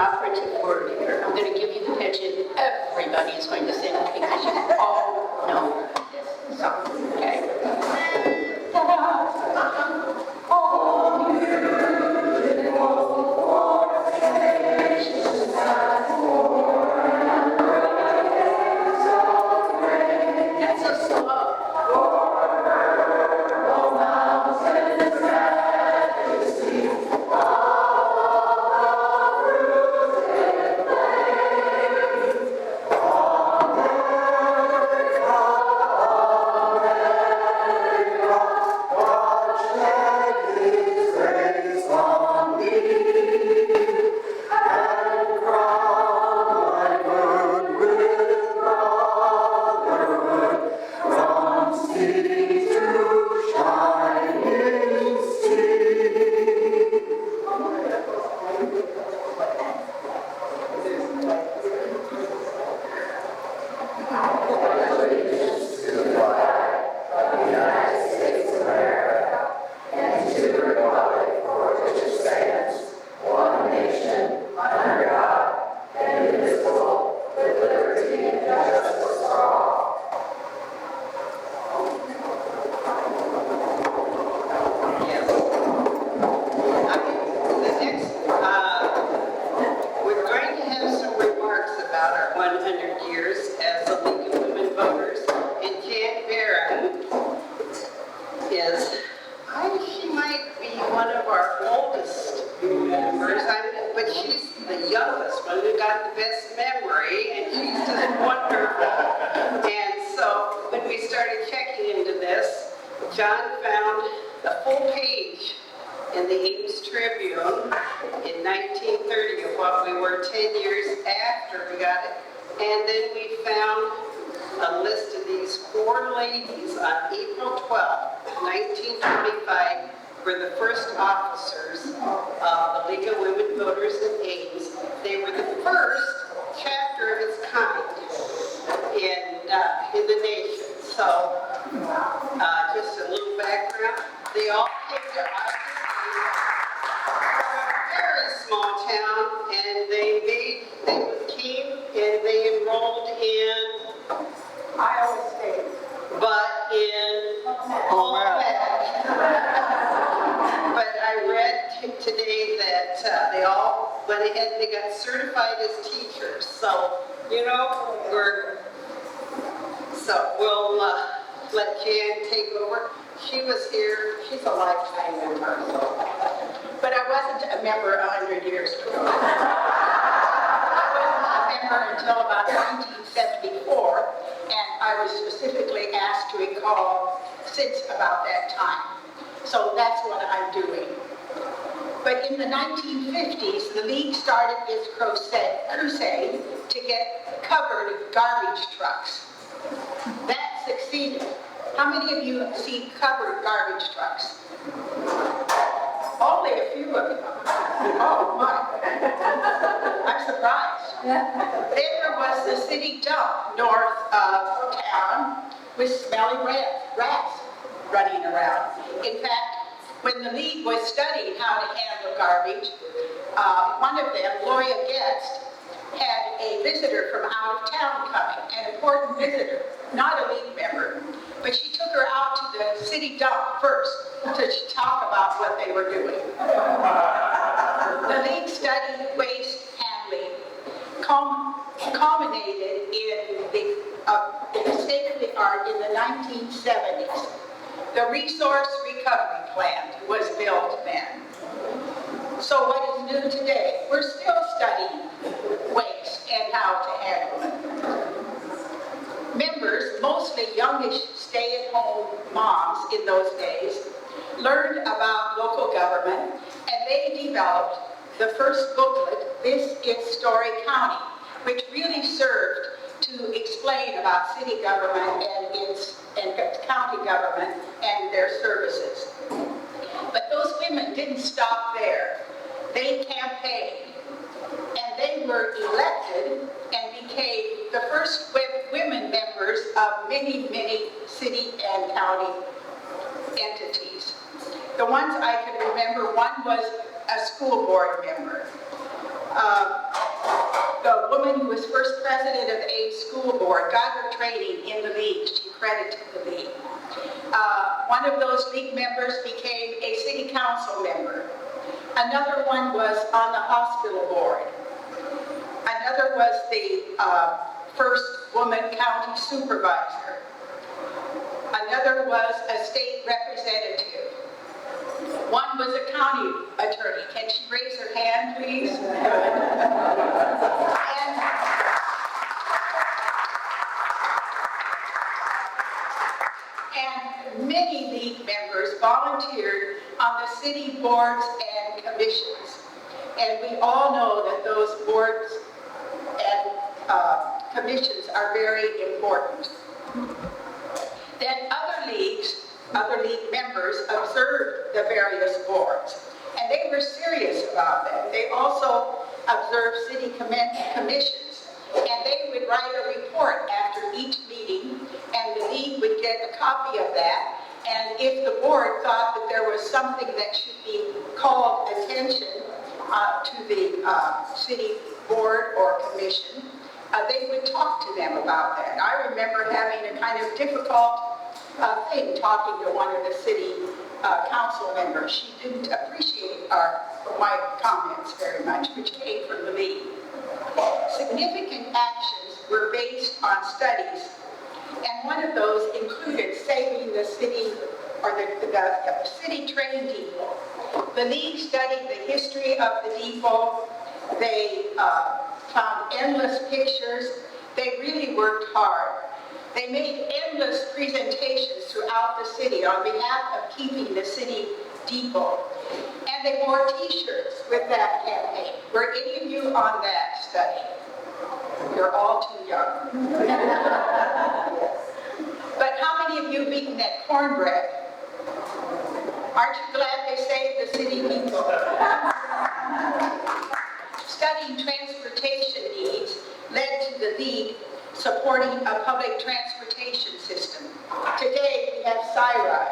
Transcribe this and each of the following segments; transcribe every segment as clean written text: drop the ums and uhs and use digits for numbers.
operative word here. I'm going to give you the pitch, and everybody is going to sing because you all know this song. Okay? That's so slow. Were the first officers of the League of Women Voters in Ames. They were the first chapter of its kind in the nation. So, just a little background. They all came to us from a very small town, and they came and they enrolled in Iowa State, but in But I read today that they all went ahead and they got certified as teachers. So, you know, we'll let Jan take over. She was here. She's a lifetime member. But I wasn't a member 100 years ago. I wasn't a member until about 1974, and I was specifically asked to recall since about that time. So that's what I'm doing. But in the 1950s, the League started its crusade to get covered garbage trucks. That succeeded. How many of you have seen covered garbage trucks? Only a few of you. Oh my. I'm surprised. Then there was the city dump north of town with smelly rats running around. In fact, when the League was studying how to handle garbage, one of them, Gloria Guest, had a visitor from out of town coming, an important visitor, not a League member, but she took her out to the city dump first to talk about what they were doing. The League studied waste handling, culminated in the state of the art in the 1970s. The resource recovery plant was built then. So what is new today? We're still studying waste and how to handle it. Members, mostly youngish stay-at-home moms in those days, learned about local government, and they developed the first booklet, This is Story County, which really served to explain about city government and county government and their services. But those women didn't stop there. They campaigned, and they were elected and became the first women members of many, many city and county entities. The ones I can remember, one was a school board member. the woman who was first president of the Ames School Board, got her training in the league. She credited the league. One of those league members became a city council member. Another one was on the hospital board. Another was the first woman county supervisor. Another was a state representative. One was a county attorney. Can she raise her hand, please? And many league members volunteered on the city boards and commissions. And we all know that those boards and commissions are very important. Then other league members observed the various boards, and they were serious about that. They also observed city commissions, and they would write a report after each meeting, and the league would get a copy of that. And if the board thought that there was something that should be called attention to the city board or commission, they would talk to them about that. I remember having a kind of difficult thing talking to one of the city council members. She didn't appreciate my comments very much, which came from the league. Significant actions were based on studies, and one of those included saving the city, or the city train depot. The league studied the history of the depot. They found endless pictures. They really worked hard. They made endless presentations throughout the city on behalf of keeping the city depot. And they wore t-shirts with that campaign. Were any of you on that study? You're all too young. But how many of you have eaten that cornbread? Aren't you glad they saved the city depot? Studying transportation needs led to the league supporting a public transportation system. Today we have Cyride.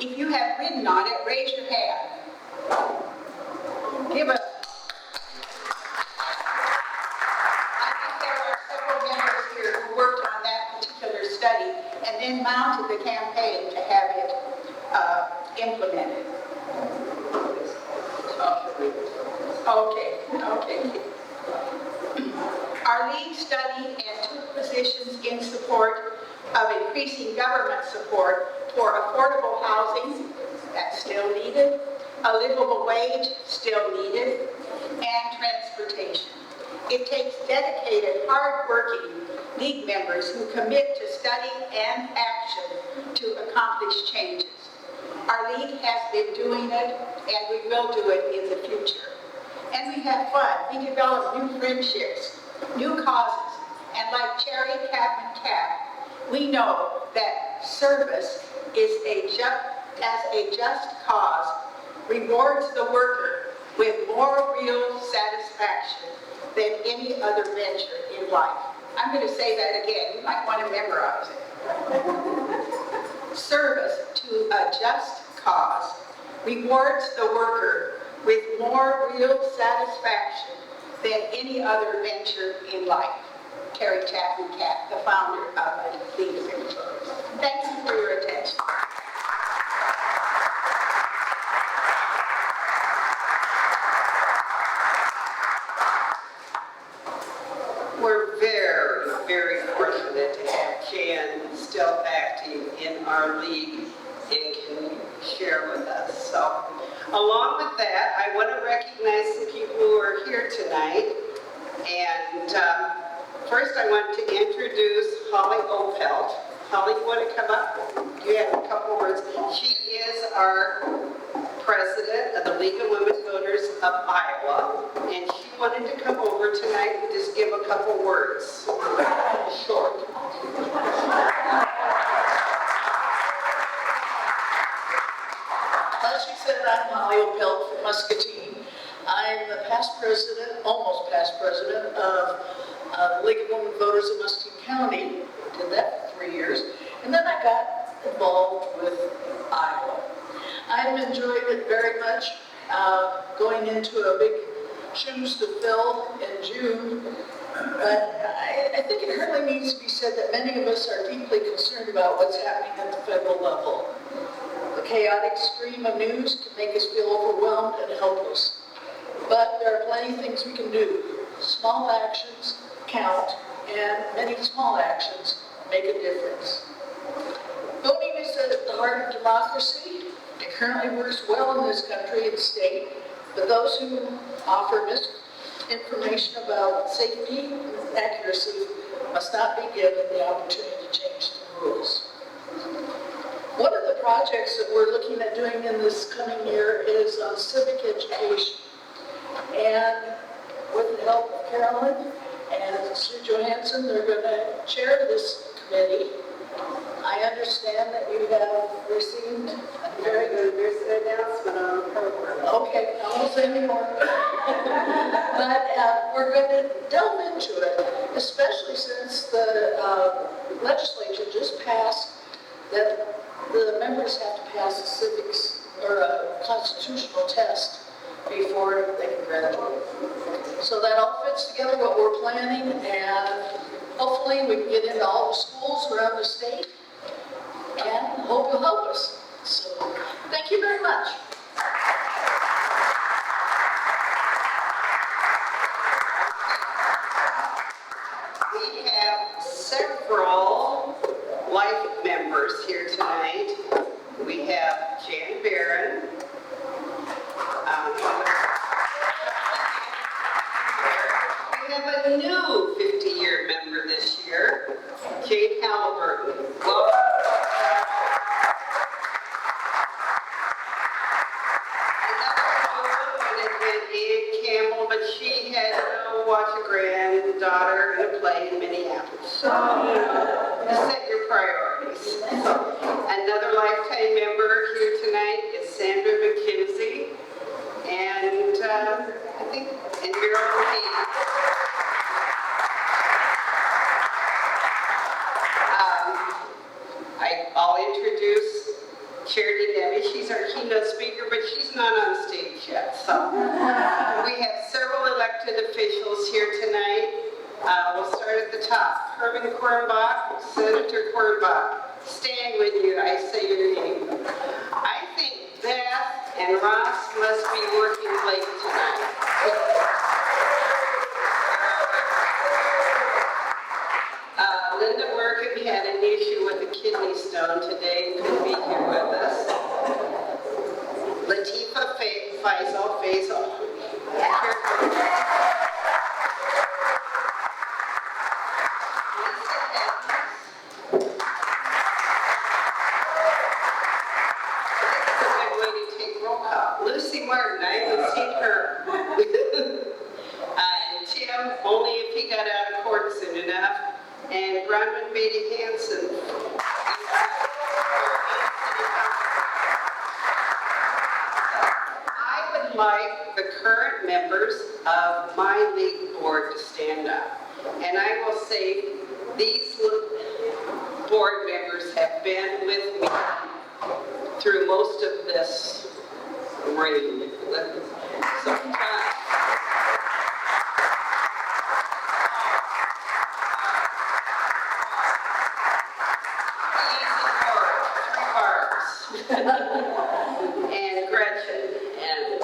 If you have ridden on it, raise your hand. Give us. I think there are several members here who worked on that particular study and then mounted the campaign to have it implemented. Okay. Our league studied and took positions in support of increasing government support for affordable housing, that's still needed, a livable wage, still needed, and transportation. It takes dedicated, hard-working league members who commit to study and action to accomplish changes. Our league has been doing it, and we will do it in the future. And we have fun. We develop new friendships, new causes, and like Charity Nebbe, we know that service is as a just cause rewards the worker with more real satisfaction than any other venture in life. I'm going to say that again. You might want to memorize it. Service to a just cause rewards the worker with more real satisfaction than any other venture in life. Terry Chapman Cat, the founder of the League of Voters. Thank you for your attention. We're very, very fortunate to have Jan still active in our league and can share with us. So, along with that, I want to recognize the people who are here tonight. And first I want to introduce Holly Opelt. Holly, you want to come up? You have a couple words. She is our president of the League of Women Voters of Iowa, and she wanted to come over tonight and just give a couple words. Short. As she said, I'm Holly Opelt from Muscatine. I'm the past president, almost past president of the League of Women Voters of Muscatine County. Did that for 3 years. And then I got involved with Iowa. I'm enjoying it very much. Going into a big shoes to fill in June But I think it hardly needs to be said that many of us are deeply concerned about what's happening at the federal level. The chaotic stream of news can make us feel overwhelmed and helpless. But there are plenty of things we can do. Small actions count, and many small actions make a difference. Voting is at the heart of democracy. It currently works well in this country and state, but those who offer misinformation about safety and accuracy must not be given the opportunity to change the rules. One of the projects that we're looking at doing in this coming year is on civic education. And with the help of Carolyn and Sue Johansson, they're going to chair this committee. I understand that you have received a very good announcement on the program. Okay, I won't say anymore. But we're going to delve into it, especially since the legislature just passed that the members have to pass a civics or a constitutional test before they can graduate. So that all fits together what we're planning, and hopefully we can get into all the schools around the state, and hope you'll help us. So thank you very much. We have several life members here tonight. We have Jan Barron. We have a new 50-year member this year, Jane Halliburton. Welcome. But she had to watch a granddaughter in a play in Minneapolis. So, set your priorities. Another lifetime member here tonight is Sandra McKenzie, and I think, and Meryl Key. I'll introduce Charity Nebbe. She's our keynote speaker, but she's not on stage yet. So we have several elected officials here tonight. We'll start at the top. Herman Kornbach, Senator Kornbach. Stand when I say your name. I think Beth and Ross must be working late tonight. Linda Merkin had an issue with a kidney stone today and couldn't be here with us. Latifa Faisal. Lucy Martin, I haven't seen her. And Tim, only if he got out of court soon enough. And Bronwyn Beatty Hansen. I would like the current members of my league board to stand up. And I will say these board members have been with me through most of this reign. And Gretchen, and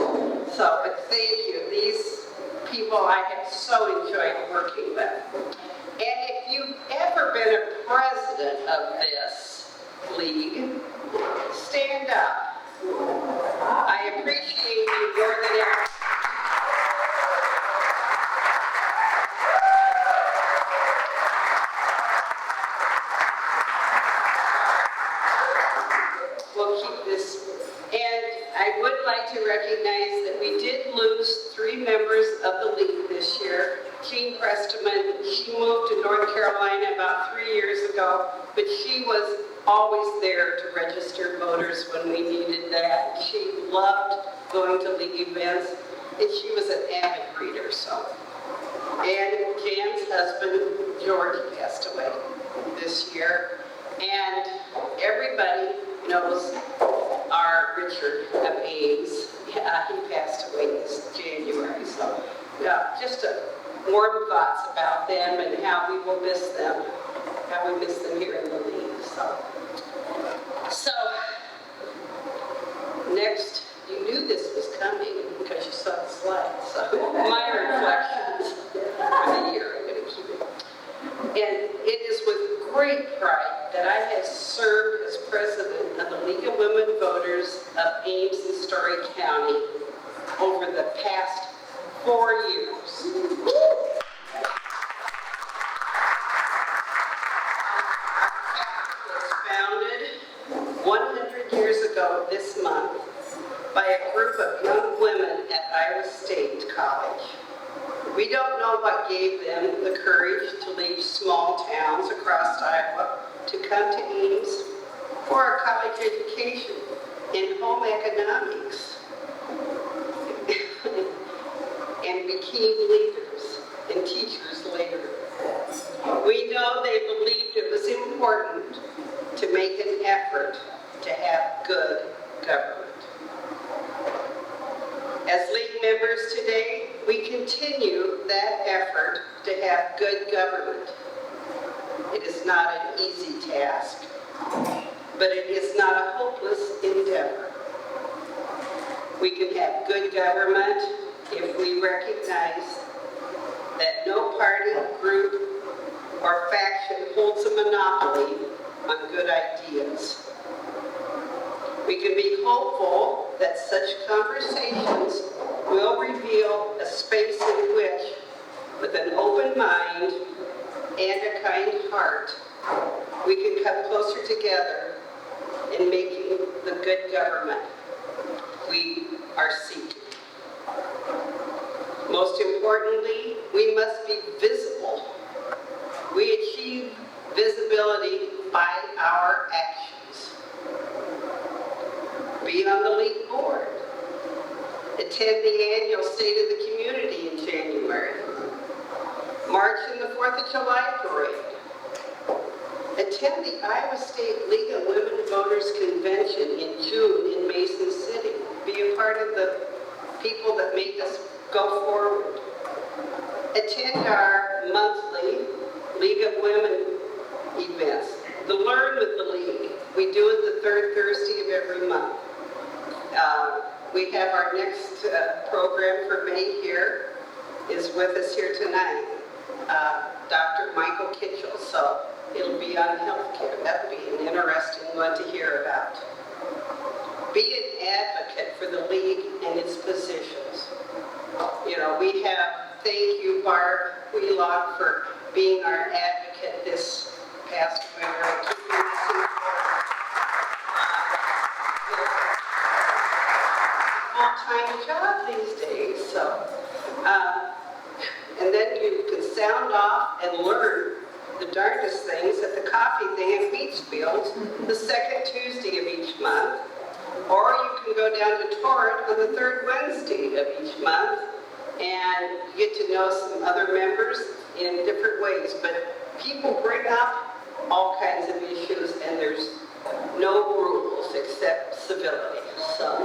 so, but thank you. These people I have so enjoyed working with. And if you've ever been a president of this league, stand up. I appreciate you more than ever. We'll keep this. And I would like to recognize that we did lose 3 members of the league this year. Jean Prestman, she moved to North Carolina about 3 years ago, but she was always there to register voters when we needed that. She loved going to league events, and she was an avid reader, so. And Jan's husband, George, passed away this year. And everybody knows our Richard of Ames. He passed away this January, so yeah, just a warm thoughts about them and how we will miss them, how we miss them here in the league. So next, you knew this was coming because you saw the slides. So my reflections for the year, I'm going to keep it. And it is with great pride that I have served as president of the League of Women Voters of Ames and Story County over the past 4 years. It was founded 100 years ago this month by a group of young women at Iowa State College. We don't know what gave them the courage to leave small towns across Iowa to come to Ames for a college education in home economics and became leaders and teachers later. We know they believed it was important to make an effort to have good government. As league members today, we continue that effort to have good government. It is not an easy task, but it is not a hopeless endeavor. We can have good government if we recognize that no party, group, or faction holds a monopoly on good ideas. We can be hopeful that such conversations will reveal a space in which, with an open mind and a kind heart, we can come closer together in making the good government we are seeking. Most importantly, we must be visible. We achieve visibility by our actions. Be on the league board. Attend the annual State of the Community in January. March in the 4th of July parade. Attend the Iowa State League of Women Voters Convention in June in Mason City. Be a part of the people that make us go forward. Attend our monthly League of Women events. The Learn with the League. We do it the 3rd Thursday of every month. We have our next program for May here is with us here tonight, Dr. Michael Kitchell. So it'll be on healthcare. That'll be an interesting one to hear about. Be an advocate for the league and its positions. You know, we have, thank you, Barb Wheelock, for being our advocate this past winter. Full-time job these days, so. And then you can sound off and learn the darndest things at the coffee thing in Beachfield, the 2nd Tuesday of each month. Or you can go down to Torrent on the 3rd Wednesday of each month and get to know some other members in different ways. But people bring up all kinds of issues and there's no rules except civility. So.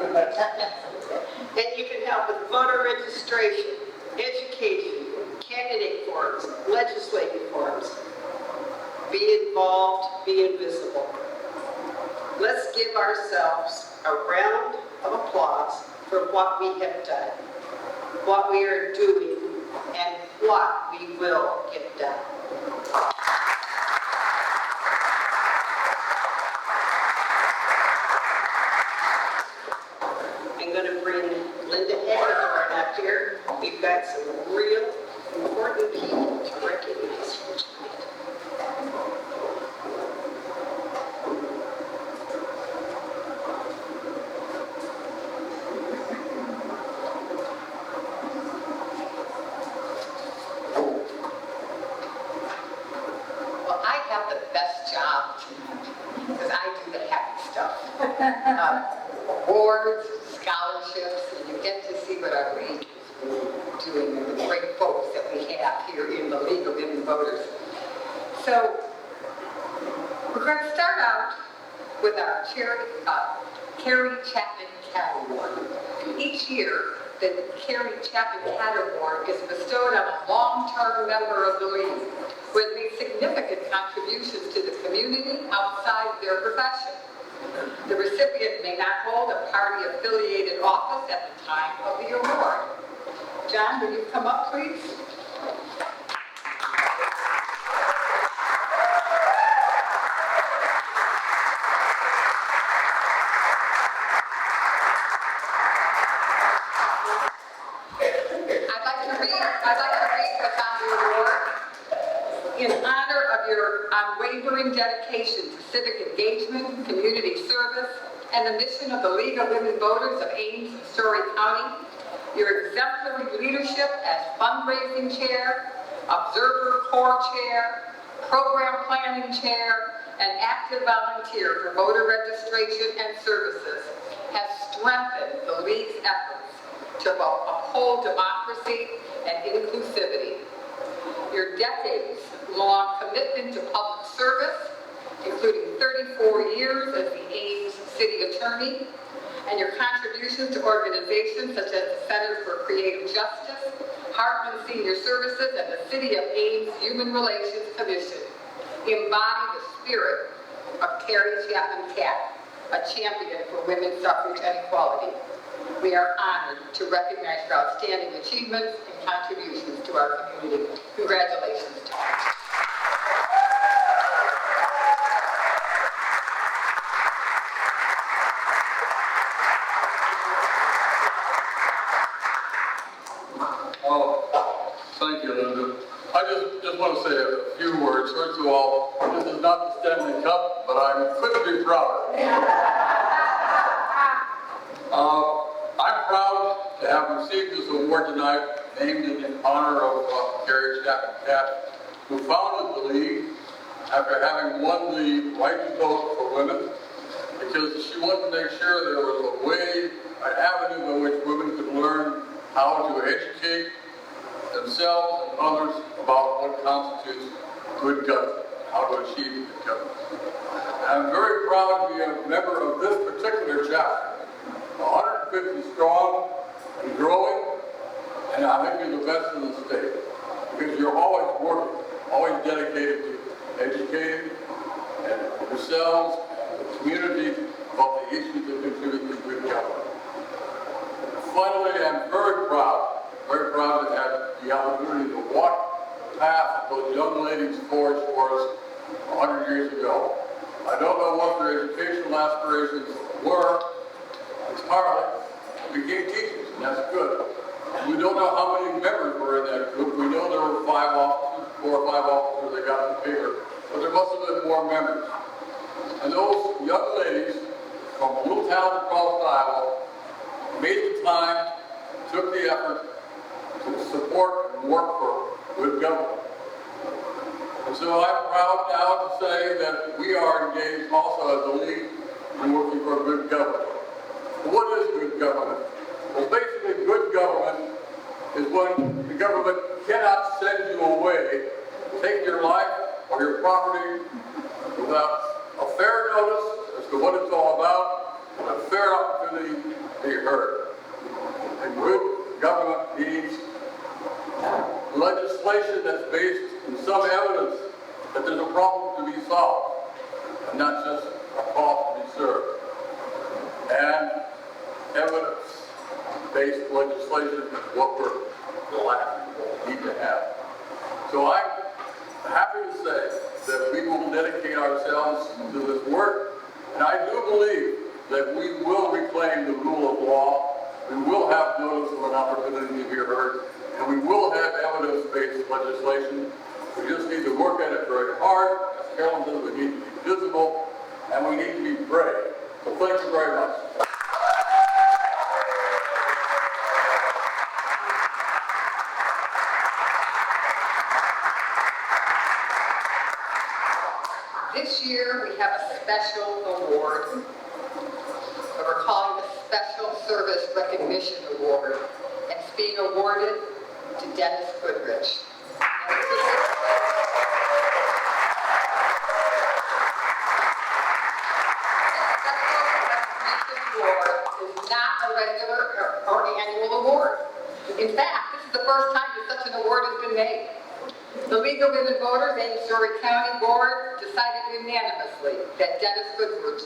And you can help with voter registration, education, candidate forums, legislative forums. Be involved, be invisible. Let's give ourselves a round of applause for what we have done, what we are doing, and what we will get done. I'm going to bring Linda Hagedorn up here. We've got some real important people to recognize here tonight. Well, I have the best job tonight because I do the happy stuff. Awards, scholarships, and you get to see what our league is doing and the great folks that we have here in the League of Women Voters. So, we're going to start out with our Carrie Chapman Cat Award. Each year, the Carrie Chapman Catter Award is bestowed on a long-term member of the league who has made significant contributions to the community outside their profession. The recipient may not hold a party-affiliated office at the time of the award. John, will you come up, please? I'd like to read what's on the award. In honor of your unwavering dedication to civic engagement, community service, and the mission of the League of Women Voters of Ames and Story County, your exemplary leadership as fundraising chair, observer corps chair, program planning chair, and active volunteer for voter registration and services has strengthened the League's efforts to uphold democracy and inclusivity. Your decades-long commitment to public service, including 34 years as the Ames City Attorney, and your contributions to organizations such as the Center for Creative Justice, Hartman Senior Services, and the City of Ames Human Relations Commission embody the spirit of Carrie Chapman Catt, a champion for women's suffrage and equality. We are honored to recognize your outstanding achievements and contributions to our community. Congratulations, Tom. Thank you, Linda. I just want to say a few words. First of all, this is not the Stanley Cup, but I couldn't be prouder. I'm proud to have received this award tonight, named in honor of Carrie Chapman Catt, who founded the League after having won the right to vote for women, because she wanted to make sure there was a way, an avenue by which women could learn how to educate themselves and others about what constitutes good government, how to achieve good government. I'm very proud to be a member of this particular chapter, 150 strong and growing, and I think you're the best in the state, because you're always working, always dedicated to educating and yourselves and the community about the issues that contribute to good government. Finally, I'm very proud to have the opportunity to walk the path that those young ladies forged for us 100 years ago. I don't know what their educational aspirations were. It's hard. We became teachers, and that's good. We don't know how many members were in that group. We know there were 4 or 5 officers that got the paper, but there must have been more members. And those young ladies from a little town across Iowa made the time, took the effort to support and work for good government. And so I'm proud now to say that we are engaged also as a league in working for good government. But what is good government? Well, basically good government is when the government cannot send you away, take your life or your property without a fair notice as to what it's all about, and a fair opportunity to be heard. And good government needs legislation that's based in some evidence that there's a problem to be solved, and not just a cause to be served. And evidence-based legislation is what we're lacking, need to have. So I'm happy to say that we will dedicate ourselves to this work, and I do believe that we will reclaim the rule of law. We will have notice of an opportunity to be heard, and we will have evidence-based legislation. We just need to work at it very hard. As Carolyn says, we need to be visible, and we need to be brave. So thank you very much. This year, we have a special award that we're calling the Special Service Recognition Award, and it's being awarded to Dennis Goodrich. The Special Recognition Award is not a a regular or annual award. In fact, this is the first time that such an award has been made. The League of Women Voters, Ames Story County Board decided unanimously that Dennis Goodrich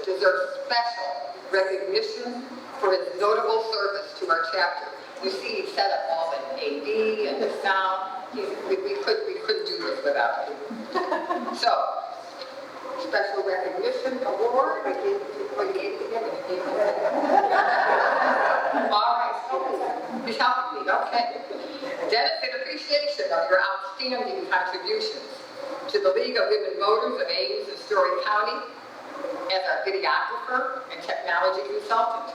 deserves special recognition for his notable service to our chapter. You see, he set up all the AV and the sound. We couldn't do this without him. So, special recognition award. You gave it again? All right, he's helping me. Okay. Dennis, in appreciation of your outstanding contributions to the League of Women Voters of Ames and Story County as our videographer and technology consultant,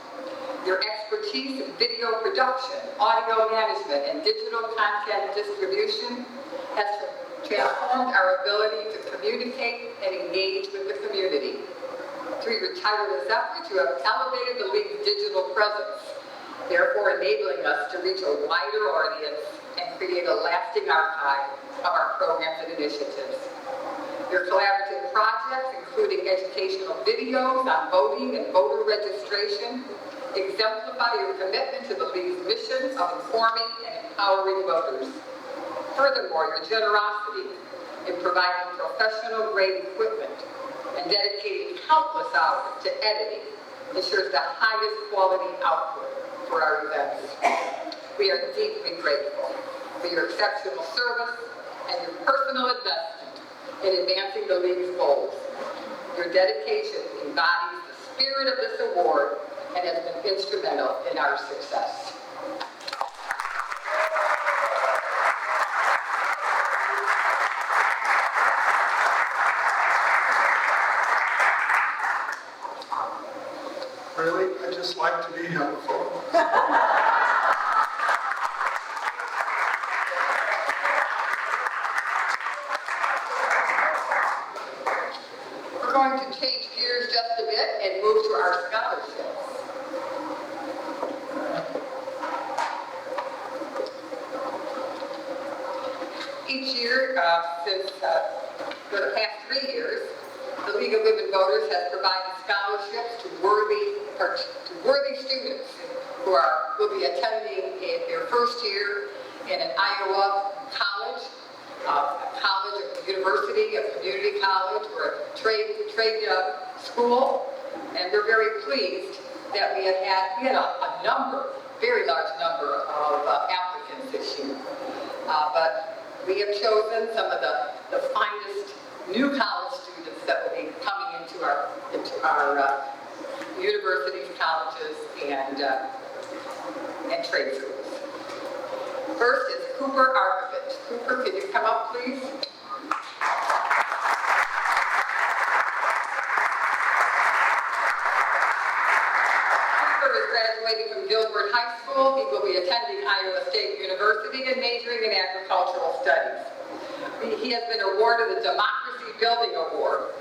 your expertise in video production, audio management, and digital content distribution has transformed our ability to communicate and engage with the community. Through your tireless efforts, you have elevated the League's digital presence, therefore enabling us to reach a wider audience and create a lasting archive of our programs and initiatives. Your collaborative projects, including educational videos on voting and voter registration, exemplify your commitment to the League's mission of informing and empowering voters. Furthermore, your generosity in providing professional-grade equipment and dedicating countless hours to editing ensures the highest quality output for our events. We are deeply grateful for your exceptional service and your personal investment in advancing the League's goals. Your dedication embodies the spirit of this award and has been instrumental in our success. Really, I just like to be helpful. We're going to change gears just a bit and move to our scholarships. Each year, for the past 3 years, the League of Women Voters has provided scholarships to worthy students who will be attending in their first year in an Iowa college, a university, a community college, or a trade school. And we're very pleased that we had a number, very large number of applicants this year. But we have chosen some of the finest new college students that will be coming into our universities, colleges, and trade schools. First is Cooper Arkovich. Cooper, can you come up, please? Cooper is graduating from Gilbert High School. He will be attending Iowa State University and majoring in agricultural studies. He has been awarded the Democracy Building Award.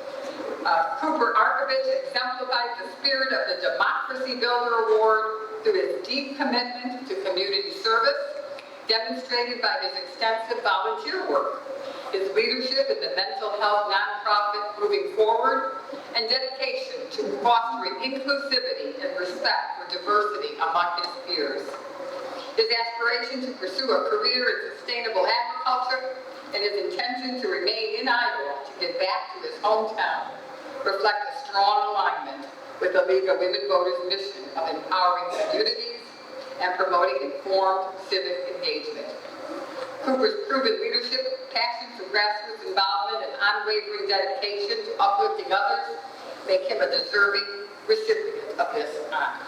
Cooper Arkovich exemplifies the spirit of the Democracy Builder Award through his deep commitment to community service, demonstrated by his extensive volunteer work, his leadership in the mental health nonprofit Moving Forward, and dedication to fostering inclusivity and respect for diversity among his peers. His aspiration to pursue a career in sustainable agriculture and his intention to remain in Iowa to get back to his hometown reflect a strong alignment with the League of Women Voters' mission of empowering communities and promoting informed civic engagement. Cooper's proven leadership, passion for grassroots involvement, and unwavering dedication to uplifting others make him a deserving recipient of this honor.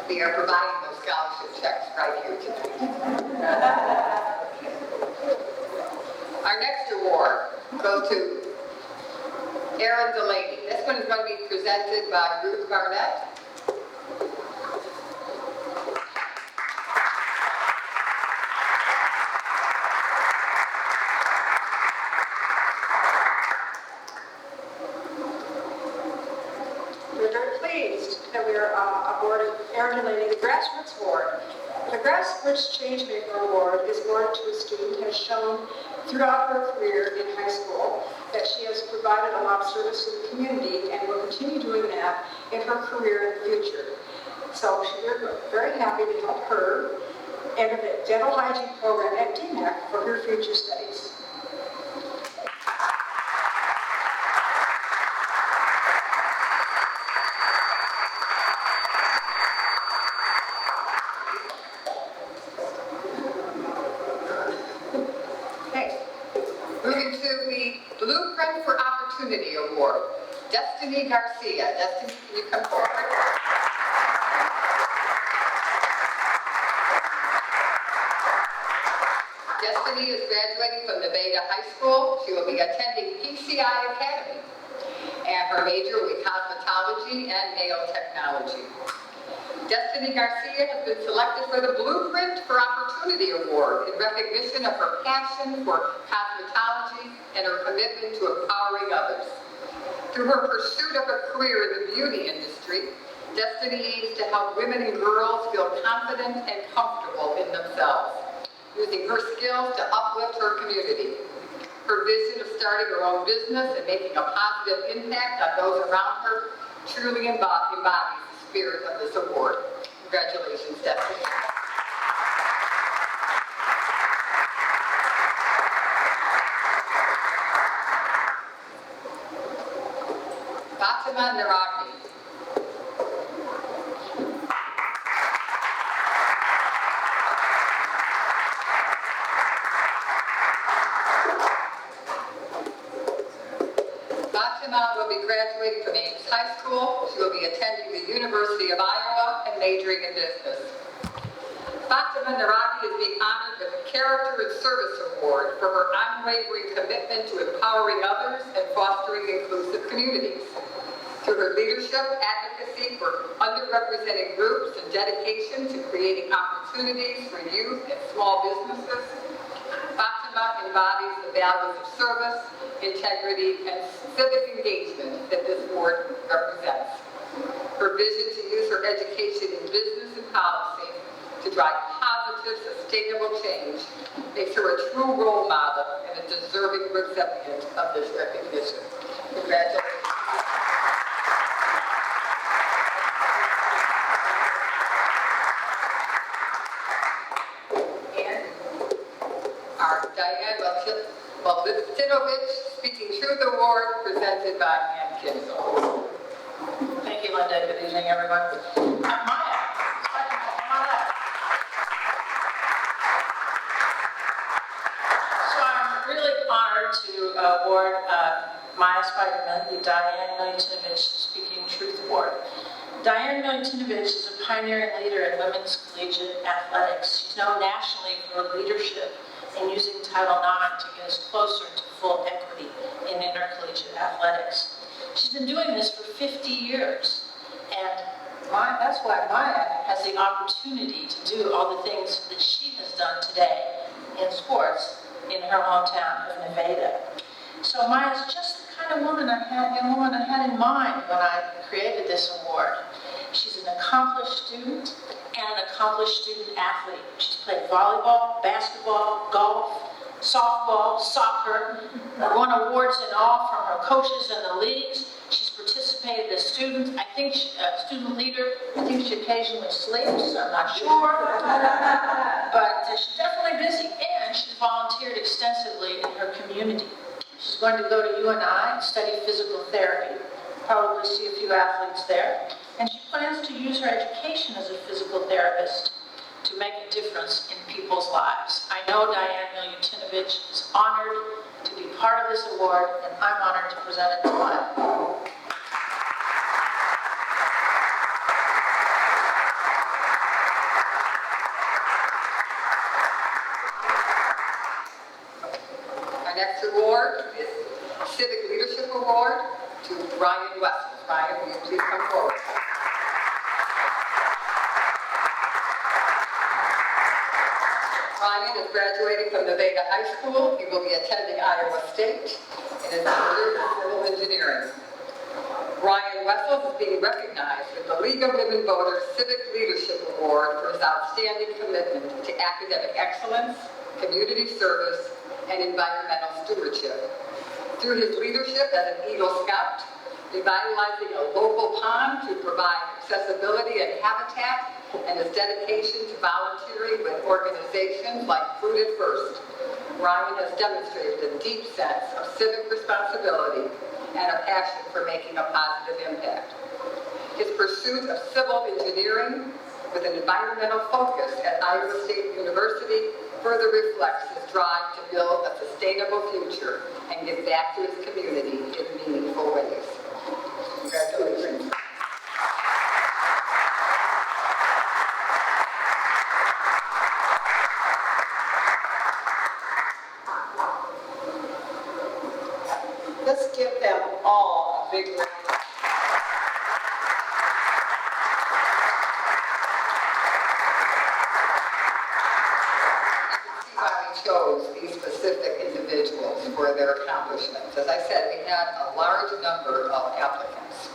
We are providing those scholarship checks right here tonight. Our next award goes to Erin Delaney. This one is going to be presented by Ruth Barnett. We're very pleased that we are awarded Erin Delaney the Grassroots Award. The Grassroots Sports Changemaker Award is awarded to a student who has shown throughout her career in high school that she has provided a lot of service to the community and will continue doing that in her career in the future. So we're very happy to help her enter the dental hygiene program at DMAC for her future studies. Okay. Moving to the Blueprint for Opportunity Award. Destiny Garcia. Destiny, can you come forward? Destiny is graduating from Nevada High School. She will be attending PCI Academy. And her major will be cosmetology and nail technology. Destiny Garcia has been selected for the Blueprint for Opportunity Award in recognition of her passion for cosmetology and her commitment to empowering others. Through her pursuit of a career in the beauty industry, Destiny aims to help women and girls feel confident and comfortable in themselves, using her skills to uplift her community. Her vision of starting her own business and making a positive impact on those around her truly embodies the spirit of this award. Congratulations, Destiny. Fatima Naraghi. Fatima will be graduating from Ames High School. She will be attending the University of Iowa and majoring in business. Fatima Naraghi is being honored with the Character and Service Award for her unwavering commitment to empowering others and fostering inclusive communities. Through her leadership, advocacy for underrepresented groups, and dedication to creating opportunities for youth and small businesses, Fatima embodies the values of service, integrity, and civic engagement that this award represents. Her vision to use her education in business and policy to drive positive, sustainable change makes her a true role model and a deserving recipient of this recognition. Congratulations. And our Diane Valentinovich Speaking Truth Award presented by Ann Kinsel. Thank you, Linda. Good evening, everyone. Maya, come on up. So I'm really honored to award Maya Spiderman the Diane Milutinovich Speaking Truth Award. Diane Milutinovich is a pioneering leader in women's collegiate athletics. She's known nationally for her leadership in using Title IX to get us closer to full equity in intercollegiate athletics. She's been doing this for 50 years, and that's why Maya has the opportunity to do all the things that she has done today in sports in her hometown of Nevada. So Maya's just the kind of woman I had in mind when I created this award. She's an accomplished student and an accomplished student athlete. She's played volleyball, basketball, golf, softball, soccer, won awards and all from her coaches and the leagues. She's participated as student leader. I think she occasionally sleeps, I'm not sure. But she's definitely busy, and she's volunteered extensively in her community. She's going to go to UNI and study physical therapy. Probably see a few athletes there. And she plans to use her education as a physical therapist to make a difference in people's lives. I know Diane Milutinovich is honored to be part of this award, and I'm honored to present it to Maya. Our next award is Civic Leadership Award to Ryan Wesson. Ryan, will you please come forward? Ryan is graduating from Nevada High School. He will be attending Iowa State and is majoring in civil engineering. Ryan Wessels is being recognized with the League of Women Voters Civic Leadership Award for his outstanding commitment to academic excellence, community service, and environmental stewardship. Through his leadership as an Eagle Scout, revitalizing a local pond to provide accessibility and habitat, and his dedication to volunteering with organizations like Food at First, Ryan has demonstrated a deep sense of civic responsibility and a passion for making a positive impact. His pursuit of civil engineering with an environmental focus at Iowa State University further reflects his drive to build a sustainable future and give back to his community in meaningful ways. Congratulations. Let's give them all a big round. Chose these specific individuals for their accomplishments. As I said, we had a large number of applicants.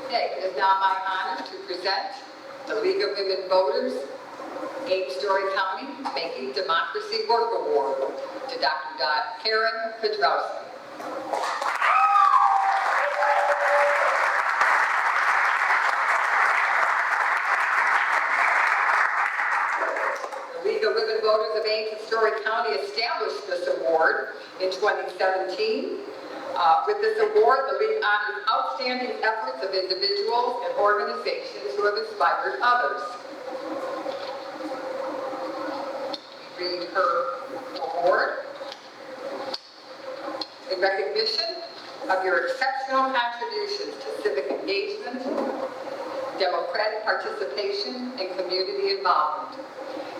Okay, it is now my honor to present the League of Women Voters, Ames Story County Making Democracy Work Award to Dr. Karen Kudrowski. Women Voters of Ames and Story County established this award in 2017. With this award, the League honors outstanding efforts of individuals and organizations who have inspired others. Read her award. In recognition of your exceptional contributions to civic engagement, democratic participation, and community involvement.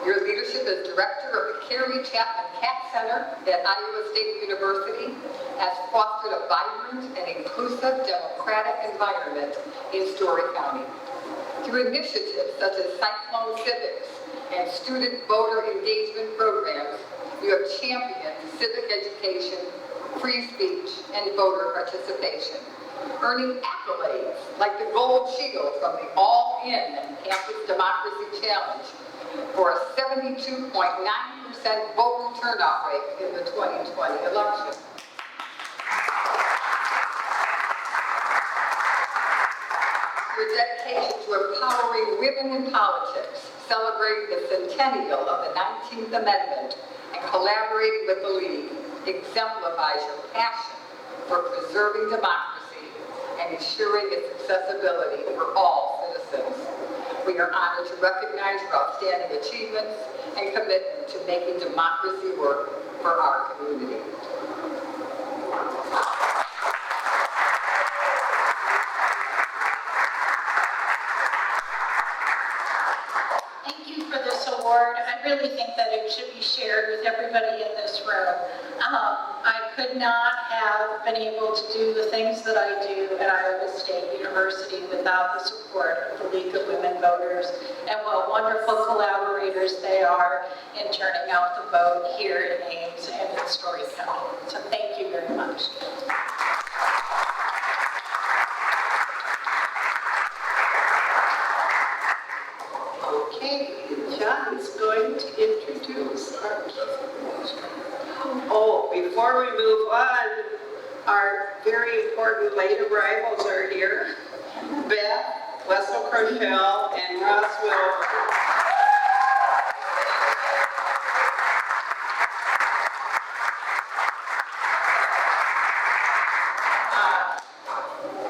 Your leadership as director of the Carrie Chapman Cat Center at Iowa State University has fostered a vibrant and inclusive democratic environment in Story County. Through initiatives such as Cyclone Civics and student voter engagement programs, you have championed civic education, free speech, and voter participation, earning accolades like the Gold Shield from the All-In Campus Democracy Challenge for a 72.9% voter turnout rate in the 2020 election. Your dedication to empowering women in politics, celebrating the centennial of the 19th Amendment, and collaborating with the League exemplifies your passion for preserving democracy and ensuring its accessibility for all citizens. We are honored to recognize your outstanding achievements and commitment to making democracy work for our community. Thank you for this award. I really think that it should be shared with everybody in this room. I could not have been able to do the things that I do at Iowa State University without the support of the League of Women Voters and what wonderful collaborators they are in turning out the vote here in Ames and in Story County. So thank you very much. Okay, John is going to introduce our Oh, before we move on, our very important late arrivals are here. Beth, Wessel Crochelle, and Ross Wilbur.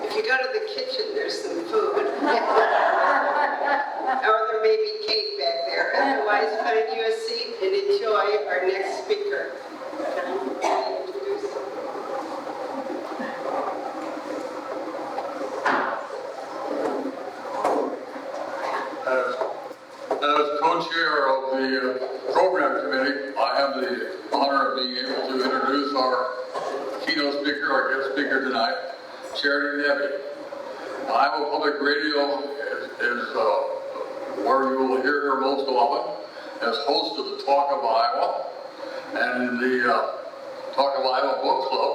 If you go to the kitchen, there's some food. Or there may be cake back there. Otherwise, find you a seat and enjoy our next speaker. As co-chair of the program committee, I have the honor of being able to introduce our keynote speaker, our guest speaker tonight, Charity Nebbe. Iowa Public Radio is where you will hear her most often as host of the Talk of Iowa and the Talk of Iowa Book Club.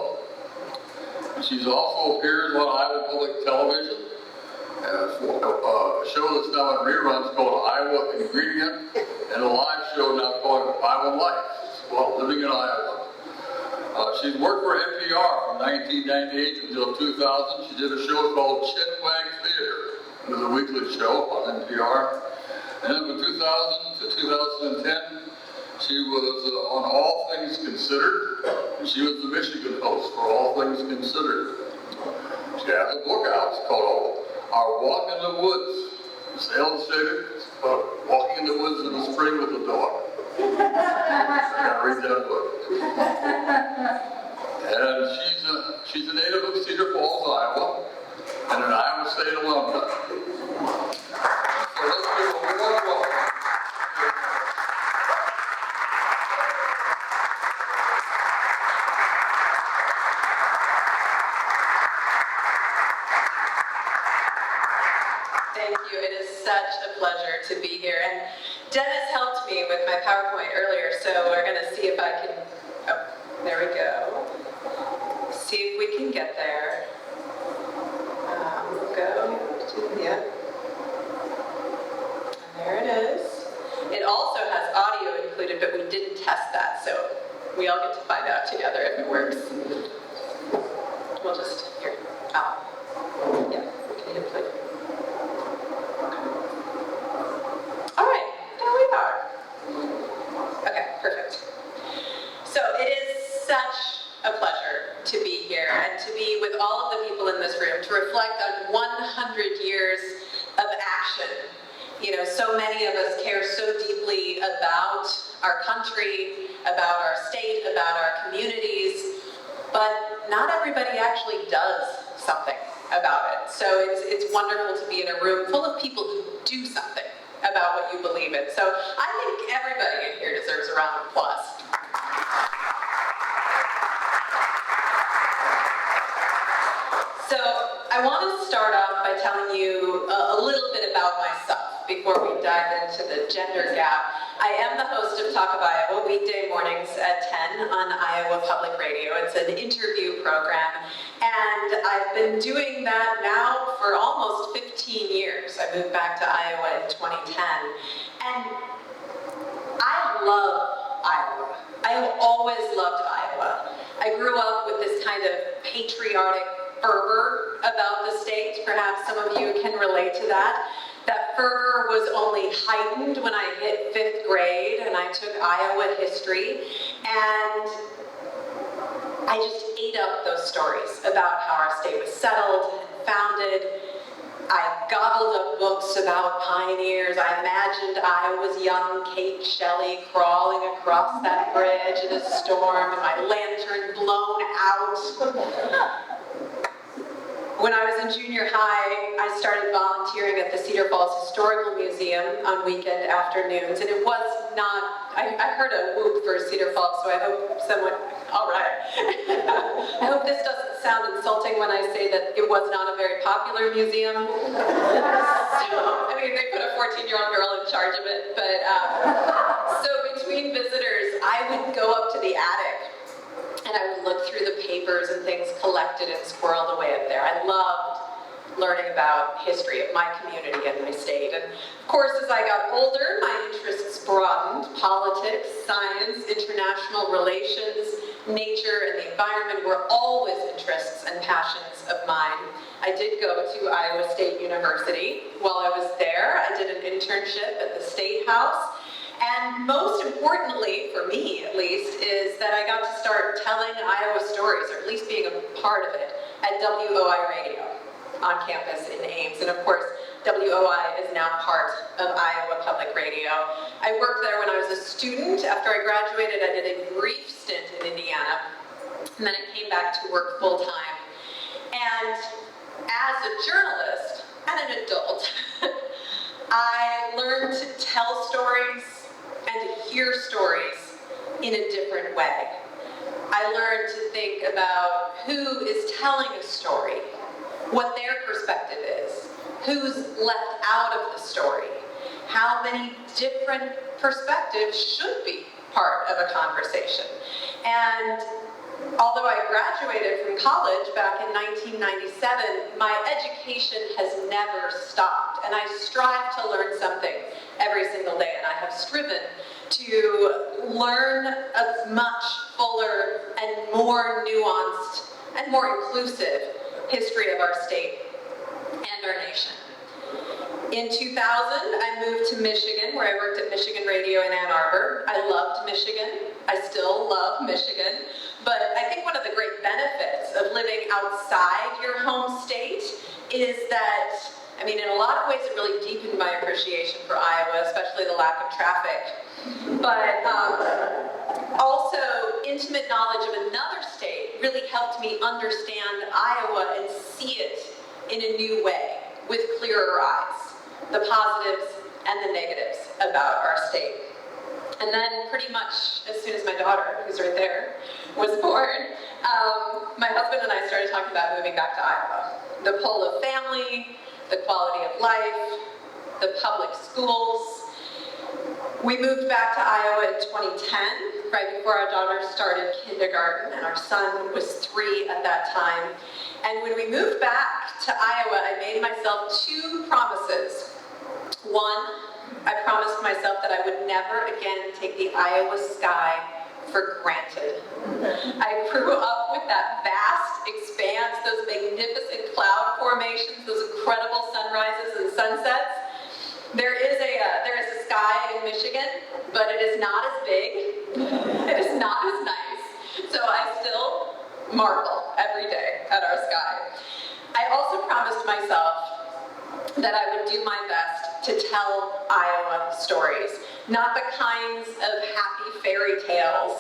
She's also appears on Iowa Public Television for a show that's now in reruns called Iowa Ingredient, and a live show now called Iowa Life. It's about living in Iowa. She's worked for NPR from 1998 until 2000. She did a show called Chinwag Theater. It was a weekly show on NPR. And then from 2000 to 2010, she was on All Things Considered, and she was the Michigan host for All Things Considered. She has a book out. It's called Our Walk in the Woods. It's illustrated. It's about walking in the woods in the spring with a dog. I gotta read that book. And she's a native of Cedar Falls, Iowa, and an Iowa State alumna. So let's give a warm welcome. Thank you. It is such a pleasure to be here. And Dennis helped me with my PowerPoint earlier, so we're going to see if I can, oh, there we go. See if we can get there. Go to, yeah. And there it is. It also has audio included, but we didn't test that, so we all get to find out together if it works. We'll just, here, yeah, can you hit play? All right, there we are. Okay, perfect. So it is such a pleasure to be here and to be with all of the people in this room to reflect on 100 years of action. You know, so many of us care so deeply about our country, about our state, about our communities, but not everybody actually does something about it. So it's wonderful to be in a room full of people who do something about what you believe in. So I think everybody in here deserves a round of applause. So I want to start off by telling you a little bit about myself before we dive into the gender gap. I am the host of Talk of Iowa weekday mornings at 10 on Iowa Public Radio. It's an interview program, and I've been doing that now for almost 15 years. I moved back to Iowa in 2010, and I love Iowa. I have always loved Iowa. I grew up with this kind of patriotic fervor about the state. Perhaps some of you can relate to that. That fervor was only heightened when I hit 5th grade and I took Iowa history, and I just ate up those stories about how our state was settled and founded. I gobbled up books about pioneers. I imagined I was young Kate Shelley crawling across that bridge in a storm and my lantern blown out. When I was in junior high, I started volunteering at the Cedar Falls Historical Museum on weekend afternoons, and it was not, I heard a whoop for Cedar Falls, so I hope someone, all right. I hope this doesn't sound insulting when I say that it was not a very popular museum. So, I mean, they put a 14-year-old girl in charge of it, but, so between visitors, I would go up to the attic and I would look through the papers and things collected and squirreled away up there. I loved learning about history of my community and my state. And of course, as I got older, my interests broadened. Politics, science, international relations, nature, and the environment were always interests and passions of mine. I did go to Iowa State University. While I was there, I did an internship at the State House. And most importantly, for me at least, is that I got to start telling Iowa stories, or at least being a part of it, at WOI Radio on campus in Ames. And of course, WOI is now part of Iowa Public Radio. I worked there when I was a student. After I graduated, I did a brief stint in Indiana, and then I came back to work full-time. And as a journalist and an adult, I learned to tell stories and to hear stories in a different way. I learned to think about who is telling a story, what their perspective is, who's left out of the story, how many different perspectives should be part of a conversation. And Although I graduated from college back in 1997, my education has never stopped, and I strive to learn something every single day, and I have striven to learn a much fuller and more nuanced and more inclusive history of our state and our nation. In 2000, I moved to Michigan, where I worked at Michigan Radio in Ann Arbor. I loved Michigan. I still love Michigan. But I think one of the great benefits of living outside your home state is that, I mean, in a lot of ways it really deepened my appreciation for Iowa, especially the lack of traffic. But also, intimate knowledge of another state really helped me understand Iowa and see it in a new way, with clearer eyes, the positives and the negatives about our state. And then pretty much as soon as my daughter, who's right there, was born, my husband and I started talking about moving back to Iowa. The pull of family, the quality of life, the public schools. We moved back to Iowa in 2010, right before our daughter started kindergarten, and our son was 3 at that time. And when we moved back to Iowa, I made myself 2 promises. One, I promised myself that I would never again take the Iowa sky for granted. I grew up with that vast expanse, those magnificent cloud formations, those incredible sunrises and sunsets. There is a sky in Michigan, but it is not as big. It is not as nice. So I still marvel every day at our sky. I also promised myself that I would do my best to tell Iowa stories, not the kinds of happy fairy tales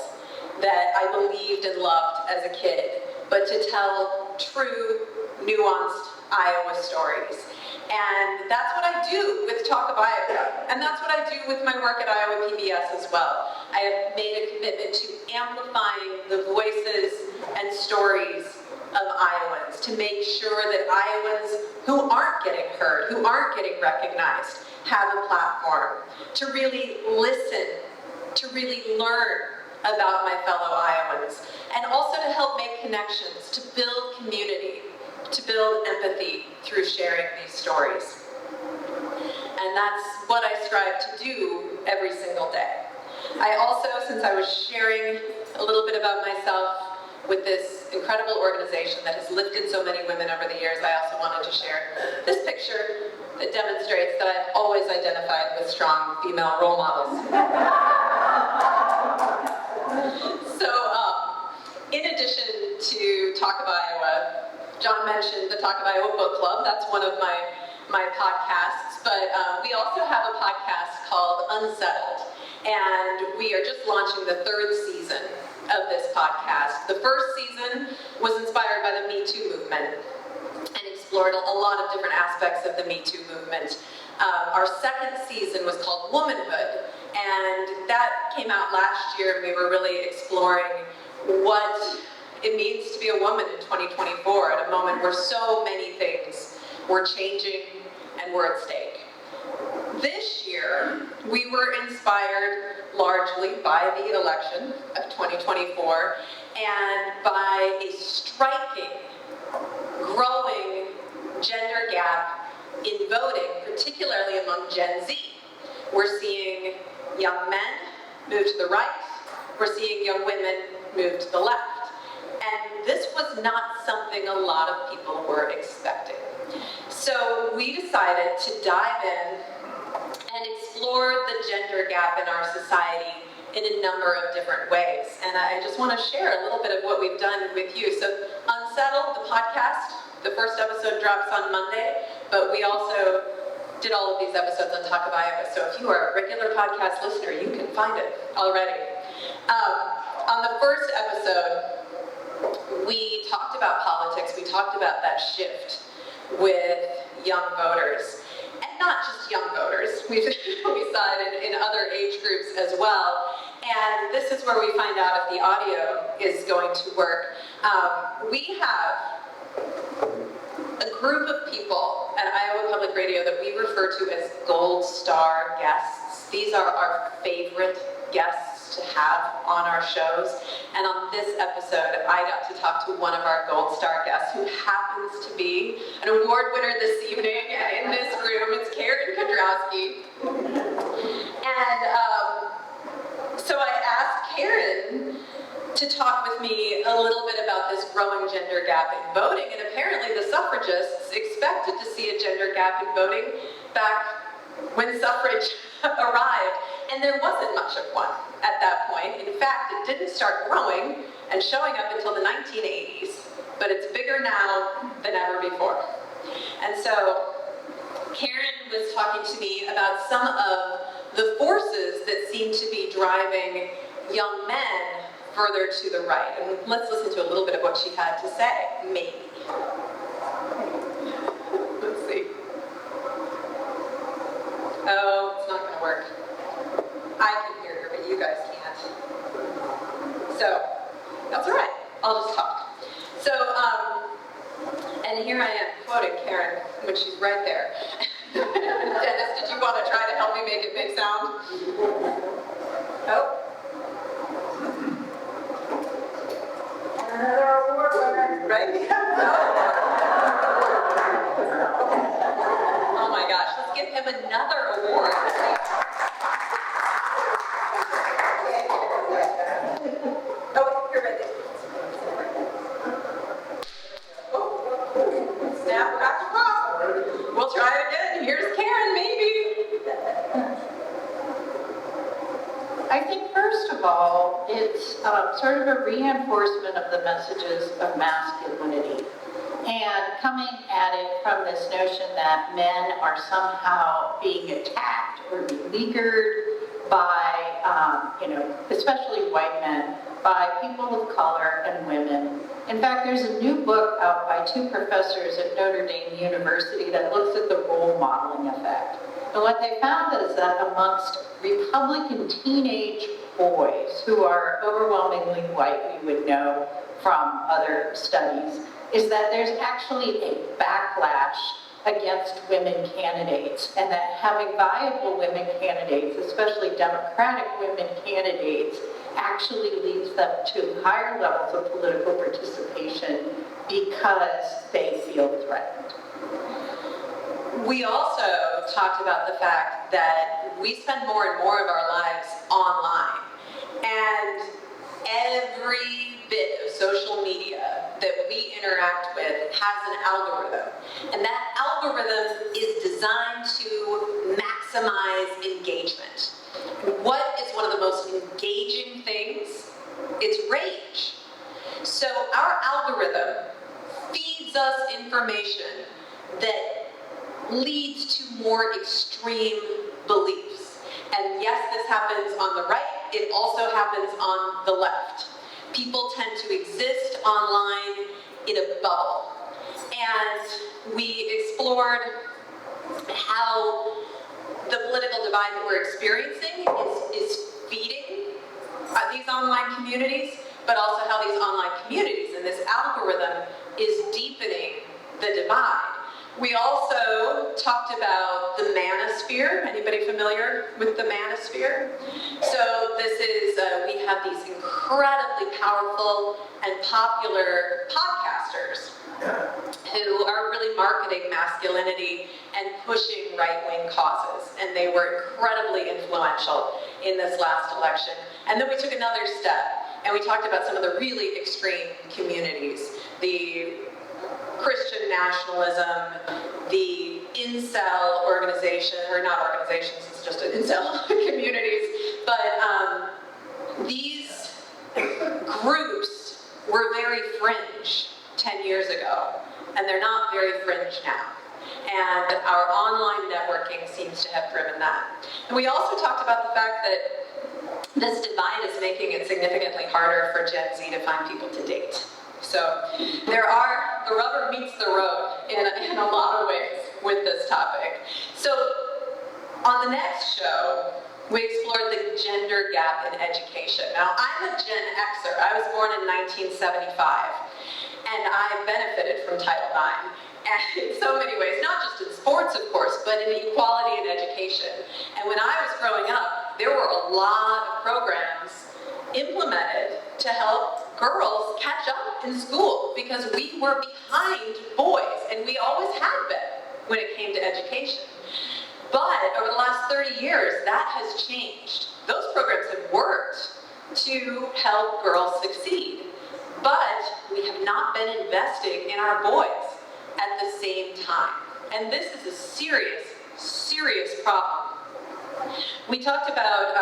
that I believed and loved as a kid, but to tell true, nuanced Iowa stories. And that's what I do with Talk of Iowa, and that's what I do with my work at Iowa PBS as well. I have made a commitment to amplifying the voices and stories of Iowans, to make sure that Iowans who aren't getting heard, who aren't getting recognized, have a platform, to really listen, to really learn about my fellow Iowans, and also to help make connections, to build community, to build empathy through sharing these stories. And that's what I strive to do every single day. I also, since I was sharing a little bit about myself with this incredible organization that has lifted so many women over the years, I also wanted to share this picture that demonstrates that I've always identified with strong female role models. So, in addition to Talk of Iowa, John mentioned the Talk of Iowa Book Club. That's one of my podcasts, but we also have a podcast called Unsettled, and we are just launching the 3rd season of this podcast. The first season was inspired by the Me Too movement and explored a lot of different aspects of the Me Too movement. Our 2nd season was called Womanhood, and that came out last year, and we were really exploring what it means to be a woman in 2024 at a moment where so many things were changing and were at stake. This year, we were inspired largely by the election of 2024 and by a striking, growing gender gap in voting, particularly among Gen Z. We're seeing young men move to the right, we're seeing young women move to the left. And this was not something a lot of people were expecting. So we decided to dive in and explore the gender gap in our society in a number of different ways. And I just want to share a little bit of what we've done with you. So Unsettled, the podcast, the first episode drops on Monday, but we also did all of these episodes on Talk of Iowa. So if you are a regular podcast listener, you can find it already. On the first episode, we talked about politics, we talked about that shift with young voters. And not just young voters, we saw it in other age groups as well. And this is where we find out if the audio is going to work. We have a group of people at Iowa Public Radio that we refer to as Gold Star guests. These are our favorite guests guests to have on our shows. And on this episode, I got to talk to one of our Gold Star guests who happens to be an award winner this evening. And in this room, it's Karen Kudrowski. And so I asked Karen to talk with me a little bit about this growing gender gap in voting, and apparently the suffragists expected to see a gender gap in voting back when suffrage arrived, and there wasn't much of one at that point. In fact, it didn't start growing and showing up until the 1980s, but it's bigger now than ever before. And so Karen was talking to me about some of the forces that seem to be driving young men further to the right. And let's listen to a little bit of what she had to say, maybe. Let's see. Oh, it's not going to work. I can hear her, but you guys can't. So, that's all right. I'll just talk. So, and here I am quoting Karen when she's right there. Dennis, did you want to try to help me make it make sound? Oh. Another award winner. Right? Oh my gosh, let's give him another award. Oh, you're right there. Oh, snap back across. We'll try it again. Here's Karen, maybe. I think first of all, it's sort of a reinforcement of the messages of masculinity and coming at it from this notion that men are somehow being attacked or beleaguered by, especially white men, by people of color and women. In fact, there's a new book out by two professors at Notre Dame University that looks at the role modeling effect. And what they found is that amongst Republican teenage boys who are overwhelmingly white, we would know from other studies, is that there's actually a backlash against women candidates, and that having viable women candidates, especially Democratic women candidates, actually leads them to higher levels of political participation because they feel threatened. We also talked about the fact that we spend more and more of our lives online, and every bit of social media that we interact with has an algorithm, and that algorithm is designed to maximize engagement. What is one of the most engaging things? It's rage. So our algorithm feeds us information that leads to more extreme beliefs. And yes, this happens on the right, it also happens on the left. People tend to exist online in a bubble. And we explored how the political divide that we're experiencing is feeding these online communities, but also how these online communities and this algorithm is deepening the divide. We also talked about the manosphere. Anybody familiar with the manosphere? So this is, we have these incredibly powerful and popular podcasters who are really marketing masculinity and pushing right-wing causes. And they were incredibly influential in this last election. And then we took another step and we talked about some of the really extreme communities. The Christian nationalism, the incel organization, or not organizations, it's just an incel communities, but these groups were very fringe 10 years ago, and they're not very fringe now. And our online networking seems to have driven that. And we also talked about the fact that this divide is making it significantly harder for Gen Z to find people to date. So the rubber meets the road in a lot of ways with this topic. So on the next show, we explored the gender gap in education. Now, I'm a Gen Xer. I was born in 1975, and I benefited from Title IX. And in so many ways, not just in sports, of course, but in equality in education. And when I was growing up, there were a lot of programs implemented to help girls catch up in school because we were behind boys, and we always had been when it came to education. But over the last 30 years, that has changed. Those programs have worked to help girls succeed, but we have not been investing in our boys at the same time. And this is a serious, serious problem. We talked about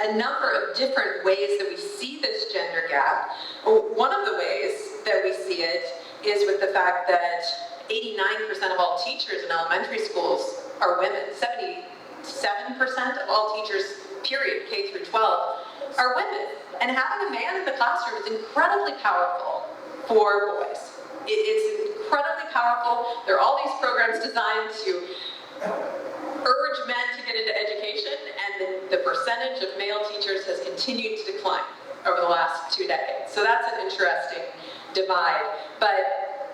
a number of different ways that we see this gender gap. One of the ways that we see it is with the fact that 89% of all teachers in elementary schools are women. 77% of all teachers, period, K through 12, are women. And having a man in the classroom is incredibly powerful for boys. It's incredibly powerful. There are all these programs designed to urge men to get into education, and the percentage of male teachers has continued to decline over the last 2 decades. So that's an interesting divide. But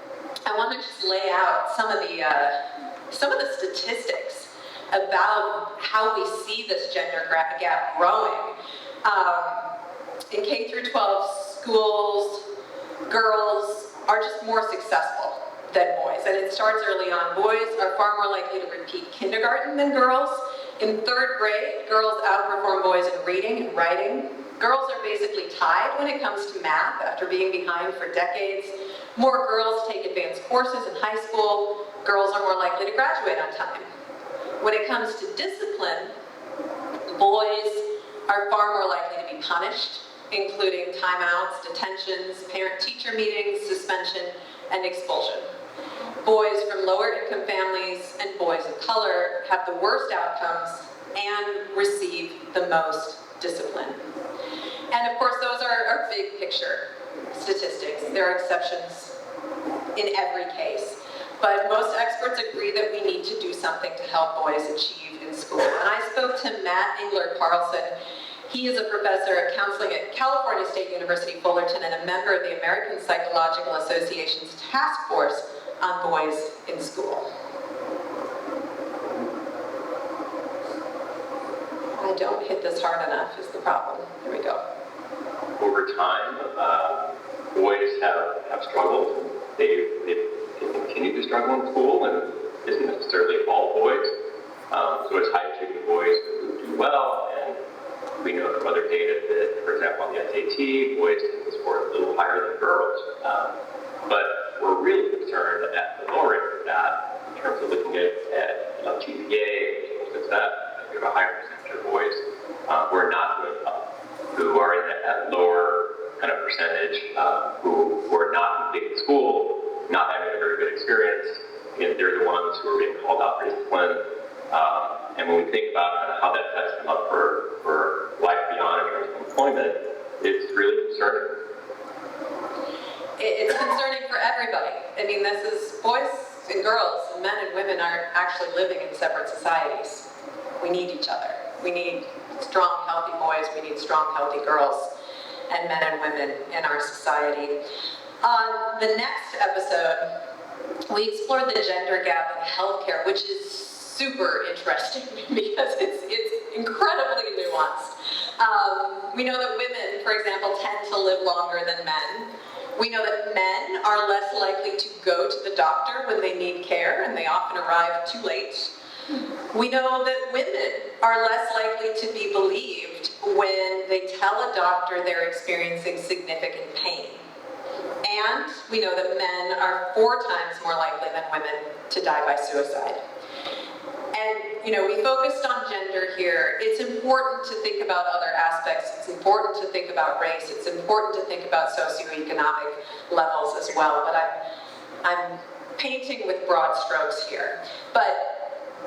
I want to just lay out some of the statistics about how we see this gender gap growing. In K through 12 schools, girls are just more successful than boys, and it starts early on. Boys are far more likely to repeat kindergarten than girls. In 3rd grade, girls outperform boys in reading and writing. Girls are basically tied when it comes to math after being behind for decades. More girls take advanced courses in high school. Girls are more likely to graduate on time. When it comes to discipline, boys are far more likely to be punished, including timeouts, detentions, parent-teacher meetings, suspension, and expulsion. Boys from lower income families and boys of color have the worst outcomes and receive the most discipline. And of course, those are big picture statistics. There are exceptions in every case. But most experts agree that we need to do something to help boys achieve in school. And I spoke to Matt Engler Carlson. He is a professor of counseling at California State University, Fullerton, and a member of the American Psychological Association's task force on boys in school. I don't hit this hard enough is the problem. Here we go. Over time, boys have struggled. They continue to struggle in school, and isn't necessarily all boys. So it's high achieving boys who do well, and we know from other data that, for example, on the SAT, boys tend to score a little higher than girls. But we're really concerned at the lower end of that, in terms of looking at GPA, success. We have a higher percentage of boys who are not doing well, who are in that lower kind of percentage, who are not completing school, not having a very good experience. Again, they're the ones who are being called out for discipline. And when we think about how that sets them up for life beyond in terms of employment, it's really concerning. It's concerning for everybody. I mean, this is boys and girls, and men and women are actually living in separate societies. We need each other. We need strong, healthy boys. We need strong, healthy girls and men and women in our society. On the next episode, we explored the gender gap in healthcare, which is super interesting because it's incredibly nuanced. We know that women, for example, tend to live longer than men. We know that men are less likely to go to the doctor when they need care, and they often arrive too late. We know that women are less likely to be believed when they tell a doctor they're experiencing significant pain. And we know that men are 4 times more likely than women to die by suicide. And, you know, we focused on gender here. It's important to think about other aspects. It's important to think about race. It's important to think about socioeconomic levels as well. But I'm painting with broad strokes here. But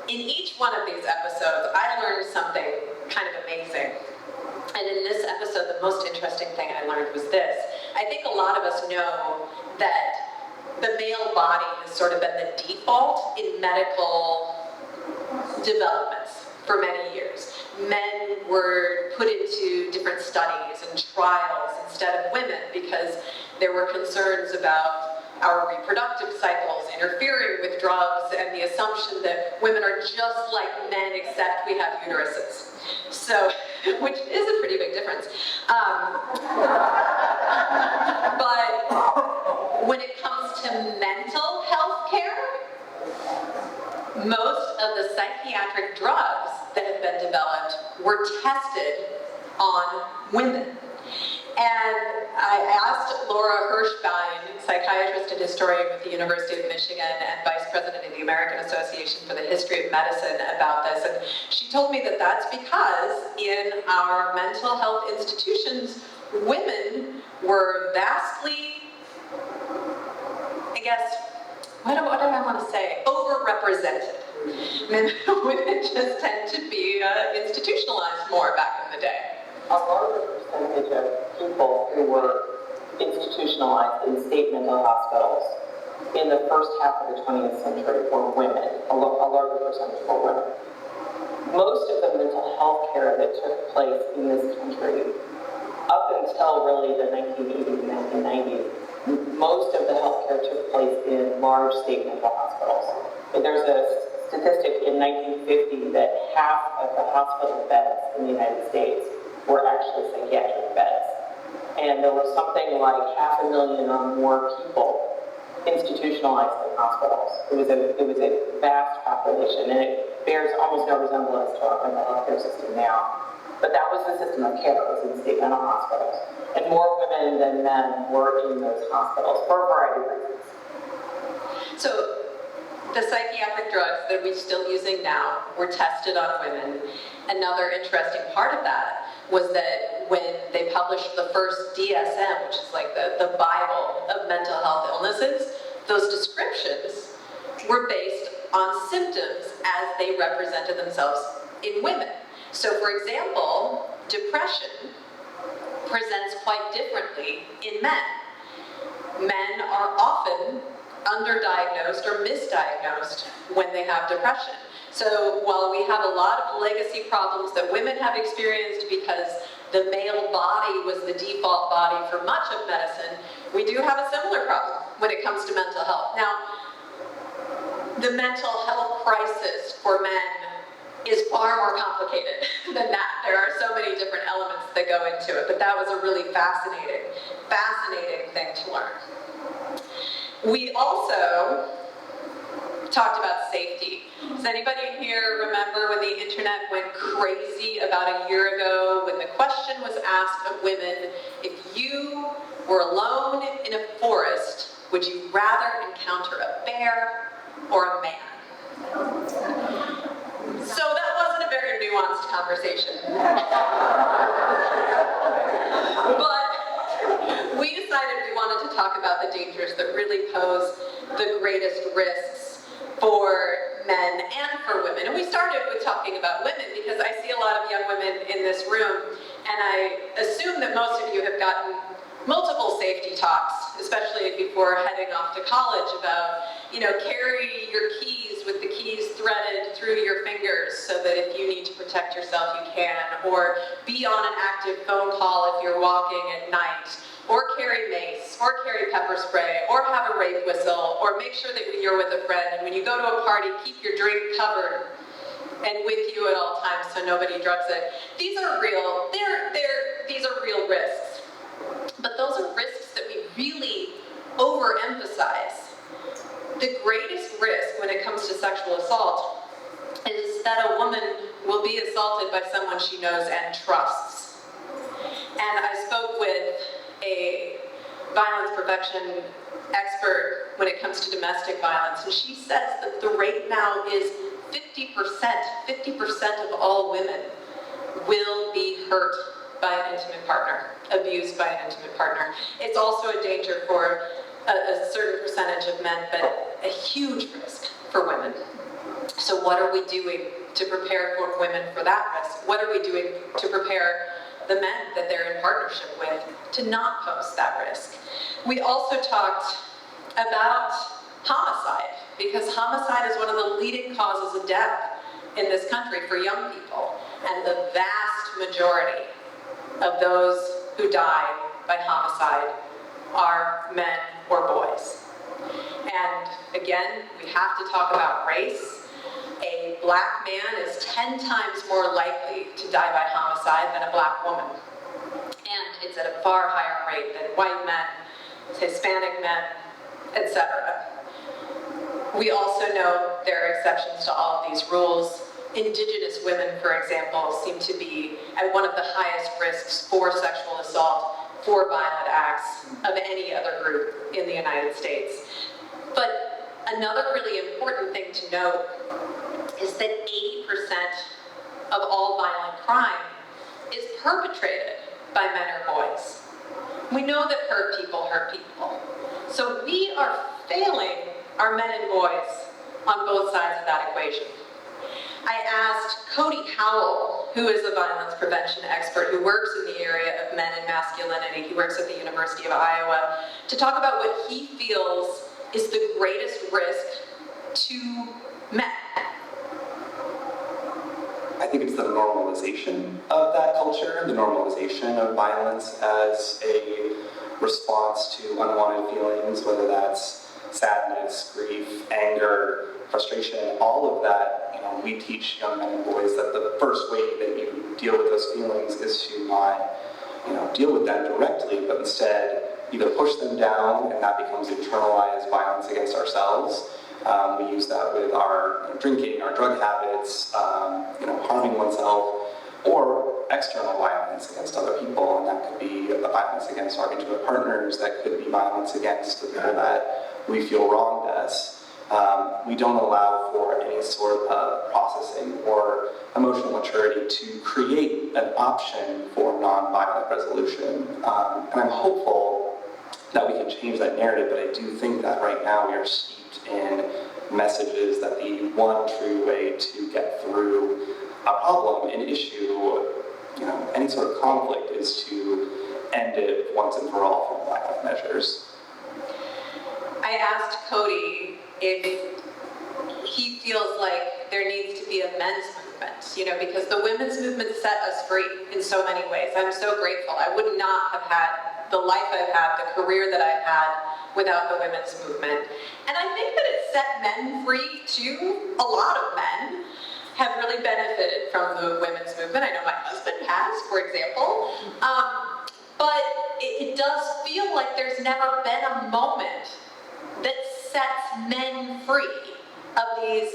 in each one of these episodes, I learned something kind of amazing. And in this episode, the most interesting thing I learned was this. I think a lot of us know that the male body has sort of been the default in medical developments for many years. Men were put into different studies and trials instead of women because there were concerns about our reproductive cycles, interfering with drugs, and the assumption that women are just like men except we have uteruses. So, which is a pretty big difference. But when it comes to mental health care, most of the psychiatric drugs that have been developed were tested on women. And I asked Laura Hirschbein, psychiatrist and historian with the University of Michigan and vice president of the American Association for the History of Medicine, about this. And she told me that that's because in our mental health institutions, women were vastly, I guess, what do I want to say? Overrepresented. Women just tend to be institutionalized more back in the day. A larger percentage of people who were institutionalized in state mental hospitals in the first half of the 20th century were women. A larger percentage were women. Most of the mental health care that took place in this country, up until really the 1980s and 1990s, most of the health care took place in large state mental hospitals. But there's a statistic in 1950 that half of the hospital beds in the United States were actually psychiatric beds. And there was something like 500,000 or more people institutionalized in hospitals. It was a vast population, and it bears almost no resemblance to our mental health care system now. But that was the system of care. It was in state mental hospitals. And more women than men were in those hospitals for a variety of reasons. So the psychiatric drugs that we're still using now were tested on women. Another interesting part of that was that when they published the first DSM, which is like the Bible of mental health illnesses, those descriptions were based on symptoms as they represented themselves in women. So for example, depression presents quite differently in men. Men are often underdiagnosed or misdiagnosed when they have depression. So while we have a lot of legacy problems that women have experienced because the male body was the default body for much of medicine, we do have a similar problem when it comes to mental health. Now, the mental health crisis for men is far more complicated than that. There are so many different elements that go into it, but that was a really fascinating thing to learn. We also talked about safety. Does anybody in here remember when the internet went crazy about a year ago when the question was asked of women, if you were alone in a forest, would you rather encounter a bear or a man? So that wasn't a very nuanced conversation. But we decided we wanted to talk about the dangers that really pose the greatest risks for men and for women. And we started with talking about women because I see a lot of young women in this room, and I assume that most of you have gotten multiple safety talks, especially before heading off to college, about, carry your keys with the keys threaded through your fingers so that if you need to protect yourself, you can, or be on an active phone call if you're walking at night, or carry mace, or carry pepper spray, or have a rape whistle, or make sure that you're with a friend, and when you go to a party, keep your drink covered and with you at all times so nobody drugs it. These are real, these are real risks. But those are risks that we really overemphasize. The greatest risk when it comes to sexual assault is that a woman will be assaulted by someone she knows and trusts. And I spoke with a violence prevention expert when it comes to domestic violence, and she says that the rate now is 50% of all women will be hurt by an intimate partner, abused by an intimate partner. It's also a danger for a certain percentage of men, but a huge risk for women. So what are we doing to prepare for women for that risk? What are we doing to prepare the men that they're in partnership with to not pose that risk? We also talked about homicide, because homicide is one of the leading causes of death in this country for young people, and the vast majority of those who die by homicide are men or boys. And again, we have to talk about race. A black man is 10 times more likely to die by homicide than a black woman. And it's at a far higher rate than white men, Hispanic men, etc. We also know there are exceptions to all of these rules. Indigenous women, for example, seem to be at one of the highest risks for sexual assault, for violent acts of any other group in the United States. But another really important thing to note is that 80% of all violent crime is perpetrated by men or boys. We know that hurt people hurt people. So we are failing our men and boys on both sides of that equation. I asked Cody Howell, who is a violence prevention expert who works in the area of men and masculinity, he works at the University of Iowa, to talk about what he feels is the greatest risk to men. I think it's the normalization of that culture, the normalization of violence as a response to unwanted feelings, whether that's sadness, grief, anger, frustration, all of that. We teach young men and boys that the first way that you deal with those feelings is to not, deal with them directly, but instead either push them down, and that becomes internalized violence against ourselves. We use that with our drinking, our drug habits, harming oneself, or external violence against other people, and that could be violence against our intimate partners, that could be violence against the people that we feel wronged us. We don't allow for any sort of processing or emotional maturity to create an option for nonviolent resolution. And I'm hopeful that we can change that narrative, but I do think that right now we are steeped in messages that the one true way to get through a problem, an issue, any sort of conflict is to end it once and for all through violent measures. I asked Cody if he feels like there needs to be a men's movement, because the women's movement set us free in so many ways. I'm so grateful. I would not have had the life I've had, the career that I've had without the women's movement. And I think that it set men free too. A lot of men have really benefited from the women's movement. I know my husband has, for example. But it does feel like there's never been a moment that sets men free of these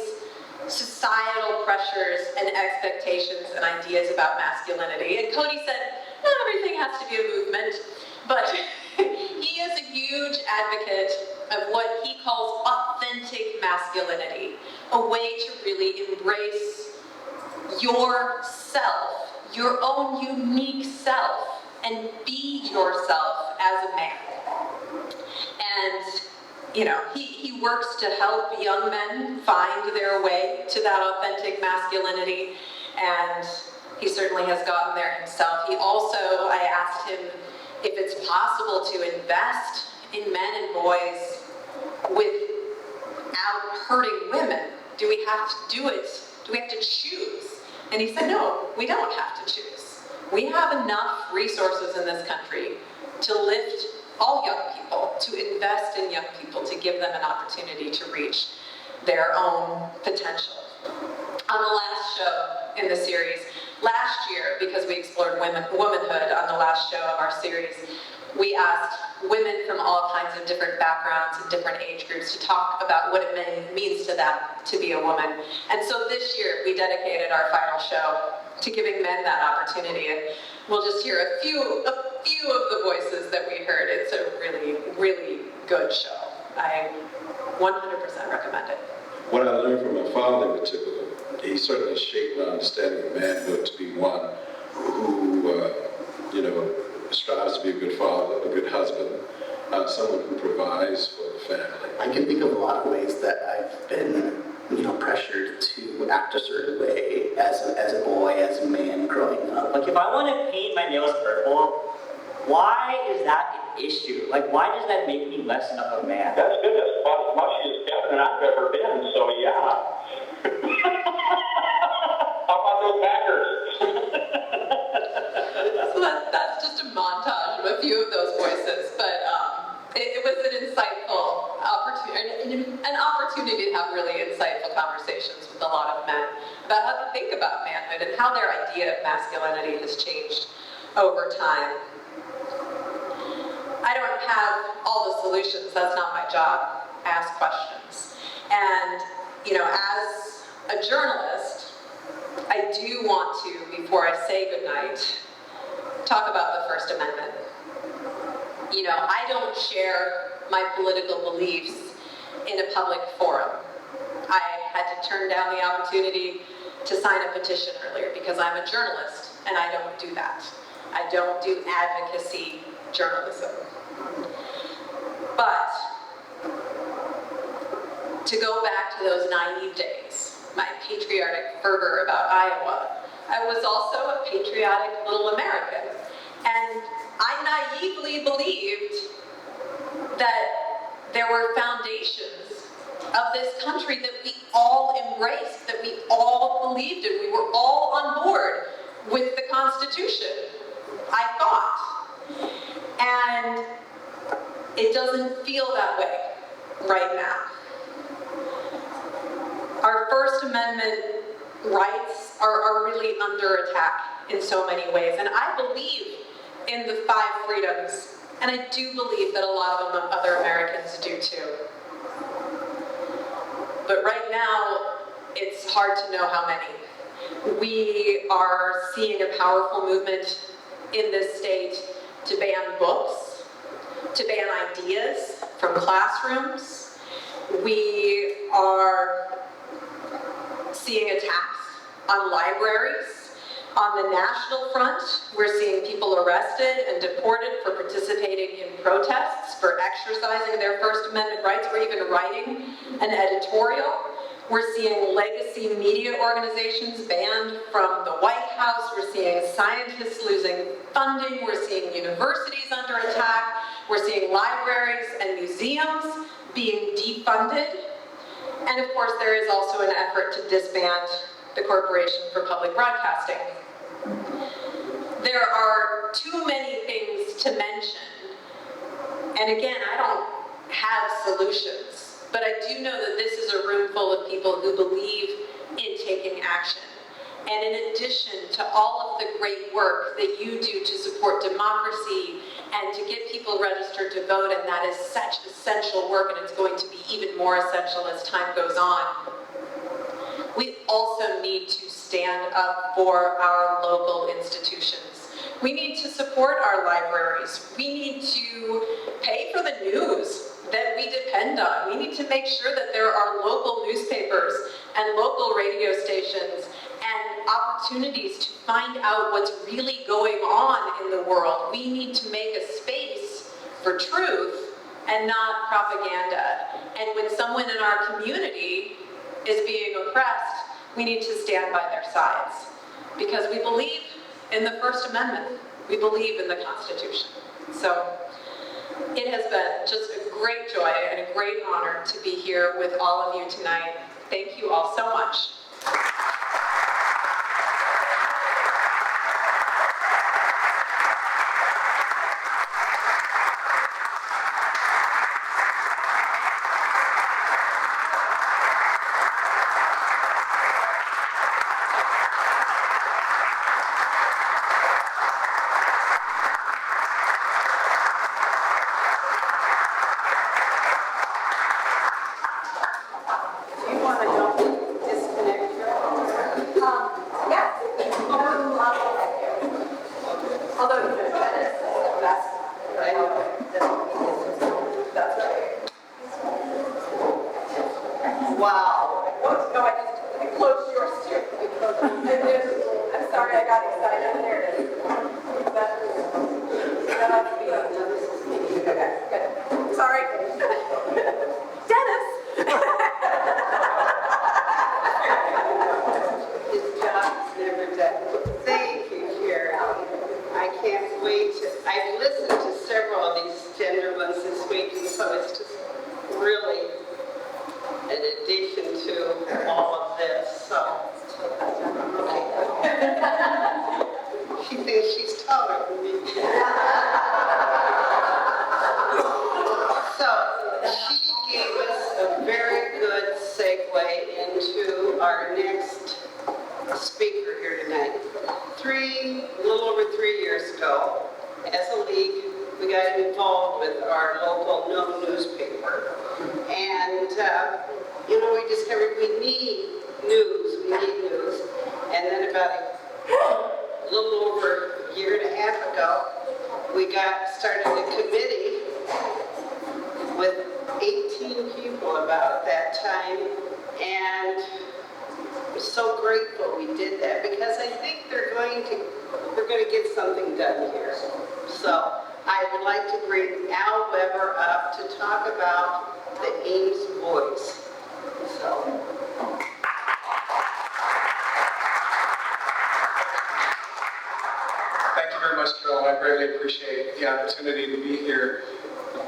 societal pressures and expectations and ideas about masculinity. And Cody said, not everything has to be a movement, but he is a huge advocate of what he calls authentic masculinity, a way to really embrace yourself, your own unique self, and be yourself as a man. And he works to help young men find their way to that authentic masculinity, and he certainly has gotten there himself. I asked him if it's possible to invest in men and boys without hurting women. Do we have to do it? Do we have to choose? And he said, no, we don't have to choose. We have enough resources in this country to lift all young people, to invest in young people, to give them an opportunity to reach their own potential. On the last show in the series, last year, because we explored womanhood on the last show of our series, we asked women from all kinds of different backgrounds and different age groups to talk about what it means to them to be a woman. And so this year, we dedicated our final show to giving men that opportunity. And we'll just hear a few of the voices that we heard. It's a really, really good show. I 100% recommend it. What I learned from my father in particular, he certainly shaped my understanding of manhood to be one who, strives to be a good father, a good husband, someone who provides for the family. I can think of a lot of ways that I've been, pressured to act a certain way as a boy, as a man growing up. Like if I want to paint my nails purple, why is that an issue? Like why does that make me less of a man? That's good. That's about as much as Kevin and I've ever been, so yeah. How about those Packers? So that's just a montage of a few of those voices, but it was an insightful opportunity, an an opportunity to have really insightful conversations with a lot of men about how to think about manhood and how their idea of masculinity has changed over time. I don't have all the solutions. That's not my job. I ask questions. And, you know, as a journalist, I do want to, before I say goodnight, talk about the First Amendment. You know, I don't share my political beliefs in a public forum. I had to turn down the opportunity to sign a petition earlier because I'm a journalist and I don't do that. I don't do advocacy journalism. But to go back to those naive days, my patriotic fervor about Iowa, I was also a patriotic little American. And I naively believed that there were foundations of this country that we all embraced, that we all believed in. We were all on board with the Constitution, I thought. And it doesn't feel that way right now. Our First Amendment rights are really under attack in so many ways. And I believe in the 5 freedoms. And I do believe that a lot of them other Americans do too. But right now, it's hard to know how many. We are seeing a powerful movement in this state to ban books, to ban ideas from classrooms. We are seeing attacks on libraries. On the national front, we're seeing people arrested and deported for participating in protests, for exercising their First Amendment rights, or even writing an editorial. We're seeing legacy media organizations banned from the White House. We're seeing scientists losing funding. We're seeing universities under attack. We're seeing libraries and museums being defunded. And of course, there is also an effort to disband the Corporation for Public Broadcasting. There are too many things to mention. And again, I don't have solutions, but I do know that this is a room full of people who believe in taking action. And in addition to all of the great work that you do to support democracy and to get people registered to vote, and that is such essential work, and it's going to be even more essential as time goes on, we also need to stand up for our local institutions. We need to support our libraries. We need to pay for the news that we depend on. We need to make sure that there are local newspapers and local radio stations and opportunities to find out what's really going on in the world. We need to make a space for truth and not propaganda. And when someone in our community is being oppressed, we need to stand by their sides. Because we believe in the First Amendment. We believe in the Constitution. So it has been just a great joy and a great honor to be here with all of you tonight. Thank you all so much. So she gave us a very got involved with our local No newspaper. And, we discovered we need news. And then about a little over a year and a half ago, we started a committee with 18 people about that time. And we're so grateful we did that because I think we're going to get something done here. So I would like to bring Al Weber up to talk about the Ames voice. So. Thank you very much, Carol. I greatly appreciate the opportunity to be here.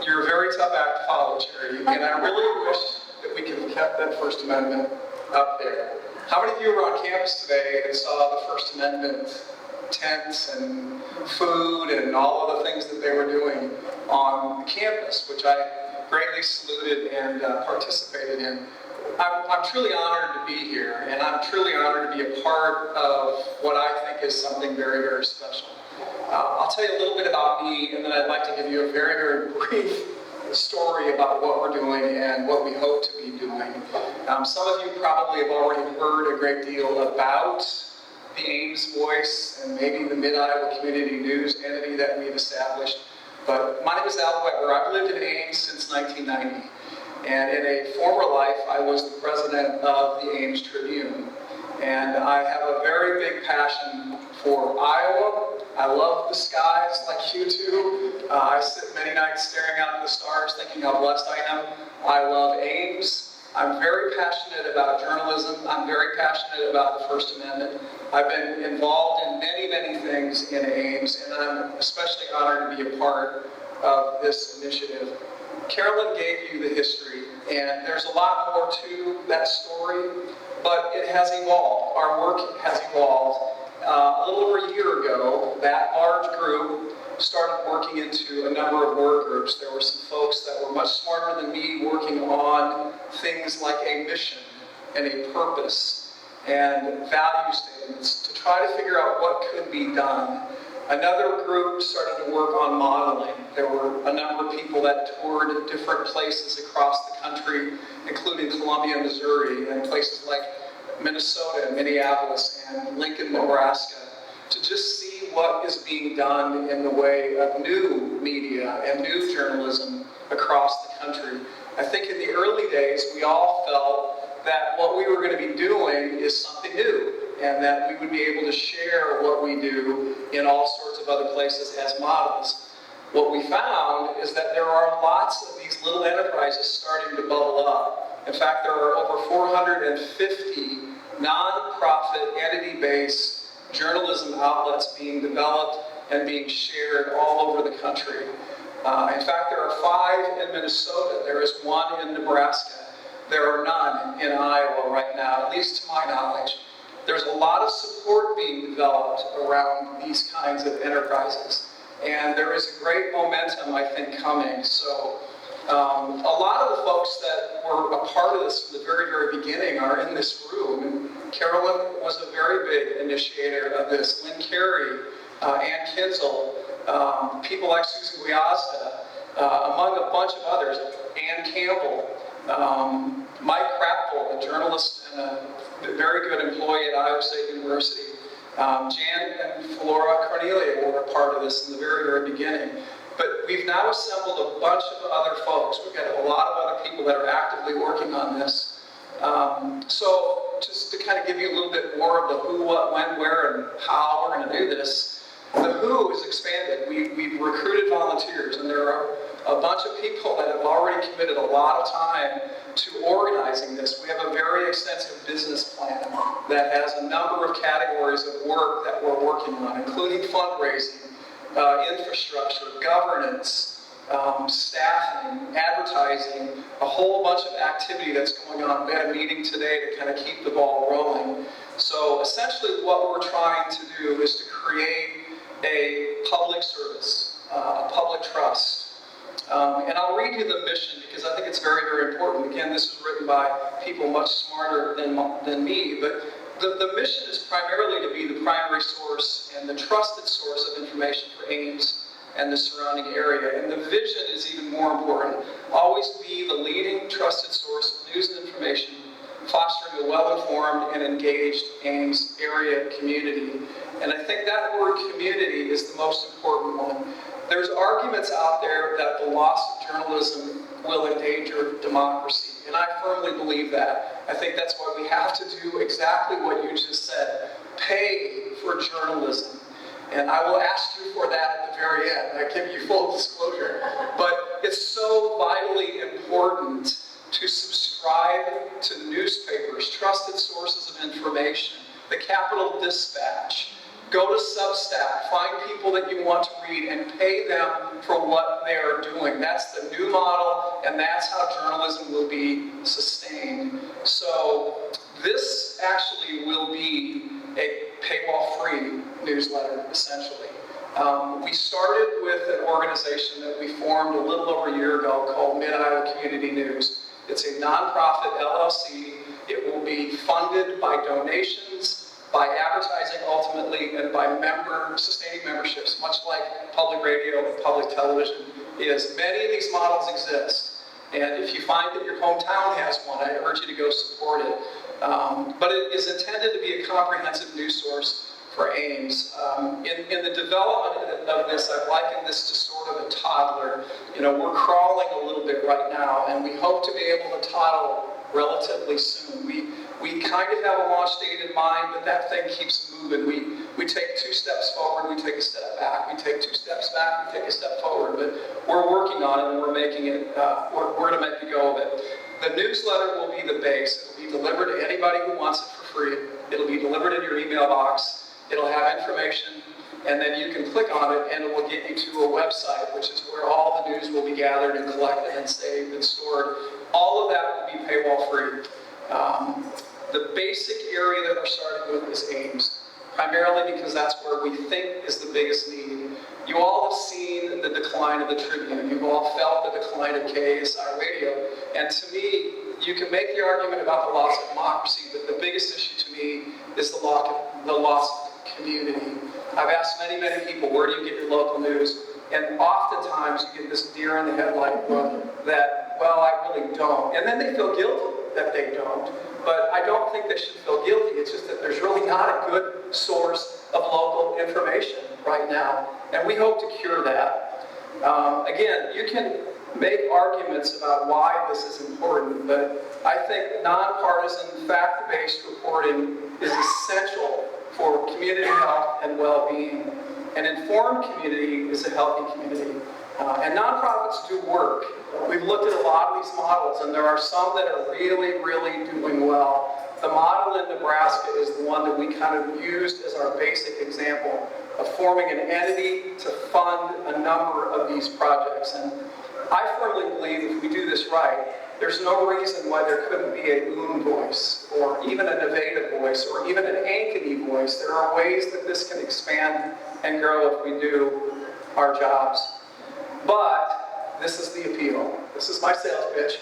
You're a very tough act to follow, Charity, and I really wish that we could have kept that First Amendment up there. How many of you were on campus today and saw the First Amendment tents and food and all of the things that they were doing on campus, which I greatly saluted and participated in? I'm truly honored to be here, and I'm truly honored to be a part of what I think is something very, very special. I'll tell you a little bit about me, and then I'd like to give you a very, very brief story about what we're doing and what we hope to be doing. Some of you probably have already heard a great deal about the Ames Voice and maybe the Mid-Iowa Community News entity that we've established. But my name is Al Weber. I've lived in Ames since 1990. And in a former life, I was the president of the Ames Tribune. And I have a very big passion for Iowa. I love the skies like you do. I sit many nights staring out at the stars thinking how blessed I am. I love Ames. I'm very passionate about journalism. I'm very passionate about the First Amendment. I've been involved in many, many things in Ames, and I'm especially honored to be a part of this initiative. Carolyn gave you the history, and there's a lot more to that story, but it has evolved. Our work has evolved. A little over a year ago, that large group started working into a number of work groups. There were some folks that were much smarter than me working on things like a mission and a purpose and value statements to try to figure out what could be done. Another group started to work on modeling. There were a number of people that toured different places across the country, including Columbia, Missouri, and places like Minnesota and Minneapolis and Lincoln, Nebraska, to just see what is being done in the way of new media and new journalism across the country. I think in the early days, we all felt that what we were going to be doing is something new, and that we would be able to share what we do in all sorts of other places as models. What we found is that there are lots of these little enterprises starting to bubble up. In fact, there are over 450 nonprofit, entity-based journalism outlets being developed and being shared all over the country. In fact, there are 5 in Minnesota. There is 1 in Nebraska. There are none in Iowa right now, at least to my knowledge. There's a lot of support being developed around these kinds of enterprises. And there is a great momentum, I think, coming. So a lot of the folks that were a part of this from the very, very beginning are in this room. And Carolyn was a very big initiator of this. Lynn Carey, Ann Kinzel, people like Susan Guiazda, among a bunch of others, Ann Campbell, Mike Krappel, a journalist and a very good employee at Iowa State University. Jan and Flora Cornelia were a part of this in the very, very beginning. But we've now assembled a bunch of other folks. We've got a lot of other people that are actively working on this. So just to kind of give you a little bit more of the who, what, when, where, and how we're going to do this, the who is expanded. We've recruited volunteers, and there are a bunch of people that have already committed a lot of time to organizing this. We have a very extensive business plan that has a number of categories of work that we're working on, including fundraising, infrastructure, governance, staffing, advertising, a whole bunch of activity that's going on. We had a meeting today to kind of keep the ball rolling. So essentially what we're trying to do is to create a public service, a public trust. And I'll read you the mission because I think it's very, very important. Again, this is written by people much smarter than me, but the mission is primarily to be the primary source and the trusted source of information for Ames and the surrounding area. And the vision is even more important. Always be the leading trusted source of news and information, fostering a well-informed and engaged Ames area community. And I think that word community is the most important one. There's arguments out there that the loss of journalism will endanger democracy, and I firmly believe that. I think that's why we have to do exactly what you just said, pay for journalism. And I will ask you for that at the very end. I give you full disclosure. But it's so vitally important to subscribe to newspapers, trusted sources of information, the Capital Dispatch. Go to Substack, find people that you want to read and pay them for what they are doing. That's the new model, and that's how journalism will be sustained. So this actually will be a paywall-free newsletter, essentially. We started with an organization that we formed a little over a year ago called Mid-Iowa Community News. It's a nonprofit LLC. It will be funded by donations, by advertising ultimately, and by sustaining memberships, much like public radio and public television is. Many of these models exist, and if you find that your hometown has one, I urge you to go support it. But it is intended to be a comprehensive news source for Ames. In the development of this, I've likened this to sort of a toddler. You know, we're crawling a little bit right now, and we hope to be able to toddle relatively soon. We kind of have a launch date in mind, but that thing keeps moving. We take 2 steps forward, we take a step back. We take 2 steps back, we take a step forward. But we're working on it, and we're making it, we're going to make a go of it. The newsletter will be the base. It'll be delivered to anybody who wants it for free. It'll be delivered in your email box. It'll have information, and then you can click on it, and it will get you to a website, which is where all the news will be gathered and collected and saved and stored. All of that will be paywall free. The basic area that we're starting with is Ames, primarily because that's where we think is the biggest need. You all have seen the decline of the Tribune. You've all felt the decline of KSI radio. And to me, you can make the argument about the loss of democracy, but the biggest issue to me is the loss of community. I've asked many, many people, where do you get your local news? And oftentimes you get this deer in the headlight look that, well, I really don't. And then they feel guilty that they don't. But I don't think they should feel guilty. It's just that there's really not a good source of local information right now. And we hope to cure that. Again, you can make arguments about why this is important, but I think nonpartisan, fact-based reporting is essential for community health and well-being. An informed community is a healthy community. And nonprofits do work. We've looked at a lot of these models, and there are some that are really, really doing well. The model in Nebraska is the one that we kind of used as our basic example of forming an entity to fund a number of these projects. And I firmly believe if we do this right, there's no reason why there couldn't be a Boone voice, or even a Nevada voice, or even an Ankeny voice. There are ways that this can expand and grow if we do our jobs. But this is the appeal. This is my sales pitch.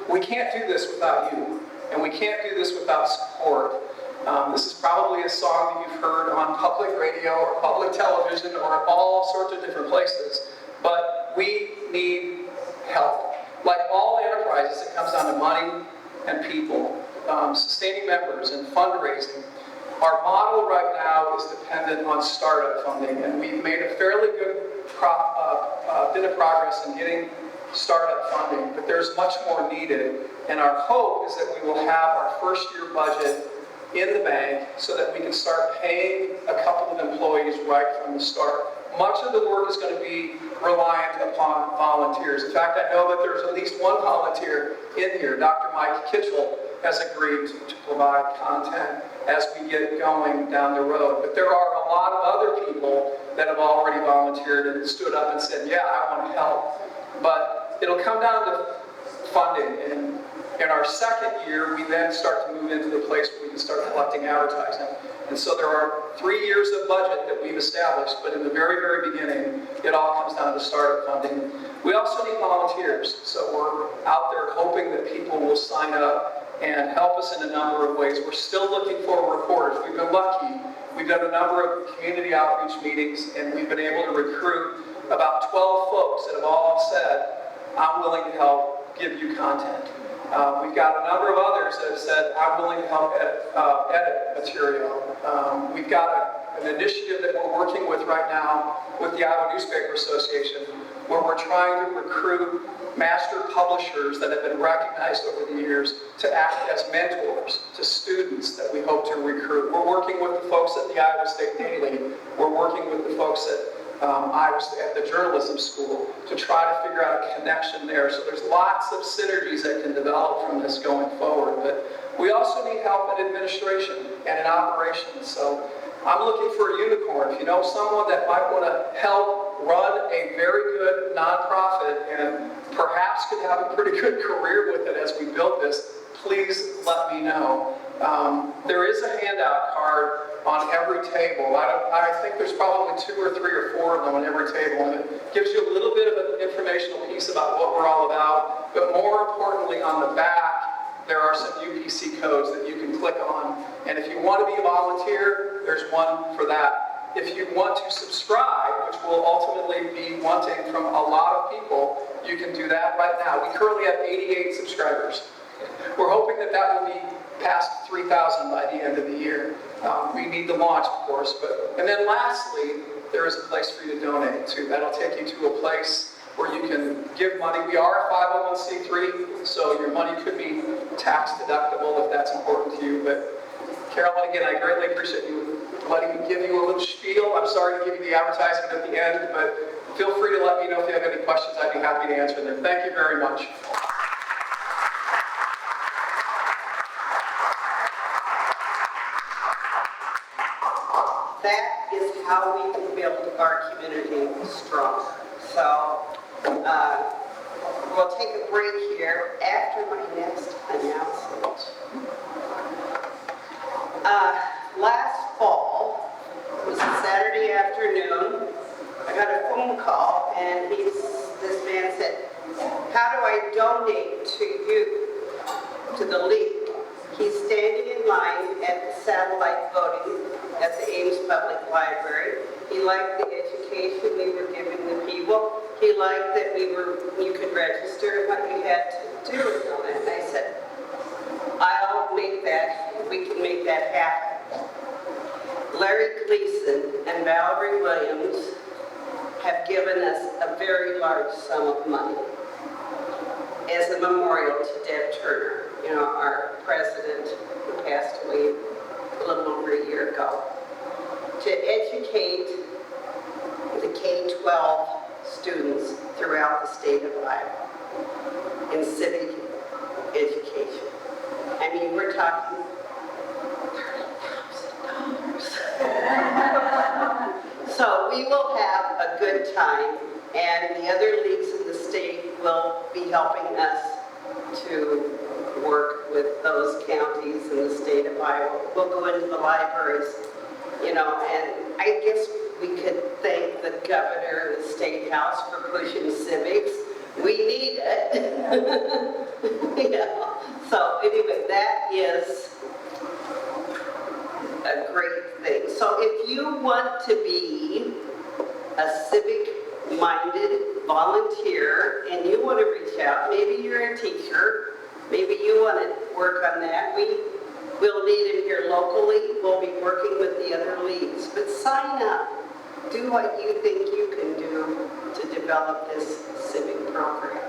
We can't do this without you, and we can't do this without support. This is probably a song that you've heard on public radio or public television or all sorts of different places, but we need help. Like all enterprises, it comes down to money and people, sustaining members and fundraising. Our model right now is dependent on startup funding, and we've made a fairly good bit of progress in getting startup funding, but there's much more needed. And our hope is that we will have our first year budget in the bank so that we can start paying a couple of employees right from the start. Much of the work is going to be reliant upon volunteers. In fact, I know that there's at least one volunteer in here. Dr. Mike Kitchell has agreed to provide content as we get going down the road. But there are a lot of other people that have already volunteered and stood up and said, yeah, I want to help. But it'll come down to funding. And in our second year, we then start to move into the place where we can start collecting advertising. And so there are 3 years of budget that we've established, but in the very, very beginning, it all comes down to startup funding. We also need volunteers. So we're out there hoping that people will sign up and help us in a number of ways. We're still looking for reporters. We've been lucky. We've done a number of community outreach meetings, and we've been able to recruit about 12 folks that have all said, I'm willing to help give you content. We've got a number of others that have said, I'm willing to help edit material. We've got an initiative that we're working with right now with the Iowa Newspaper Association, where we're trying to recruit master publishers that have been recognized over the years to act as mentors to students that we hope to recruit. We're working with the folks at the Iowa State Daily. We're working with the folks at the journalism school to try to figure out a connection there. So there's lots of synergies that can develop from this going forward. But we also need help in administration and in operations. So I'm looking for a unicorn. If you know someone that might want to help run a very good nonprofit and perhaps could have a pretty good career with it as we build this, please let me know. There is a handout card on every table. I think there's probably 2 or 3 or 4 of them on every table, and it gives you a little bit of an informational piece about what we're all about, but more importantly, on the back, there are some UPC codes that you can click on, and if you want to be a volunteer, there's one for that. If you want to subscribe, which will ultimately be wanting from a lot of people, you can do that right now. We currently have 88 subscribers. We're hoping that that will be past 3,000 by the end of the year. We need the launch, of course, and then lastly, there is a place for you to donate to. That'll take you to a place where you can give money. We are a 501c3, so your money could be tax deductible if that's important to you. But Carolyn, again, I greatly appreciate you letting me give you a little spiel. I'm sorry to give you the advertisement at the end, but feel free to let me know if you have any questions. I'd be happy to answer them. Thank you very much. That is how we can build our community strong. So we'll take a break here after my next announcement. Last fall, it was a Saturday afternoon, I got a phone call, and this man said, how do I donate to you, to the league? He's standing in line at the satellite voting at the Ames Public Library. He liked the education we were giving the people. He liked that you could register what you had to do on it. And I said, I'll make that, we can make that happen. Larry Gleason and Valerie Williams have given us a very large sum of money as a memorial to Deb Turner, our president who passed away a little over a year ago, to educate the K-12 students throughout the state of Iowa in civic education. I mean, we're talking $30,000. So we will have a good time, and the other leagues in the state will be helping us to work with those counties in the state of Iowa. We'll go into the libraries, and I guess we could thank the governor and the state house for pushing civics. We need it. So anyway, that is a great thing. So if you want to be a civic-minded volunteer and you want to reach out, maybe you're a teacher, maybe you want to work on that. We'll need it here locally. We'll be working with the other leagues. But sign up. Do what you think you can do to develop this civic program.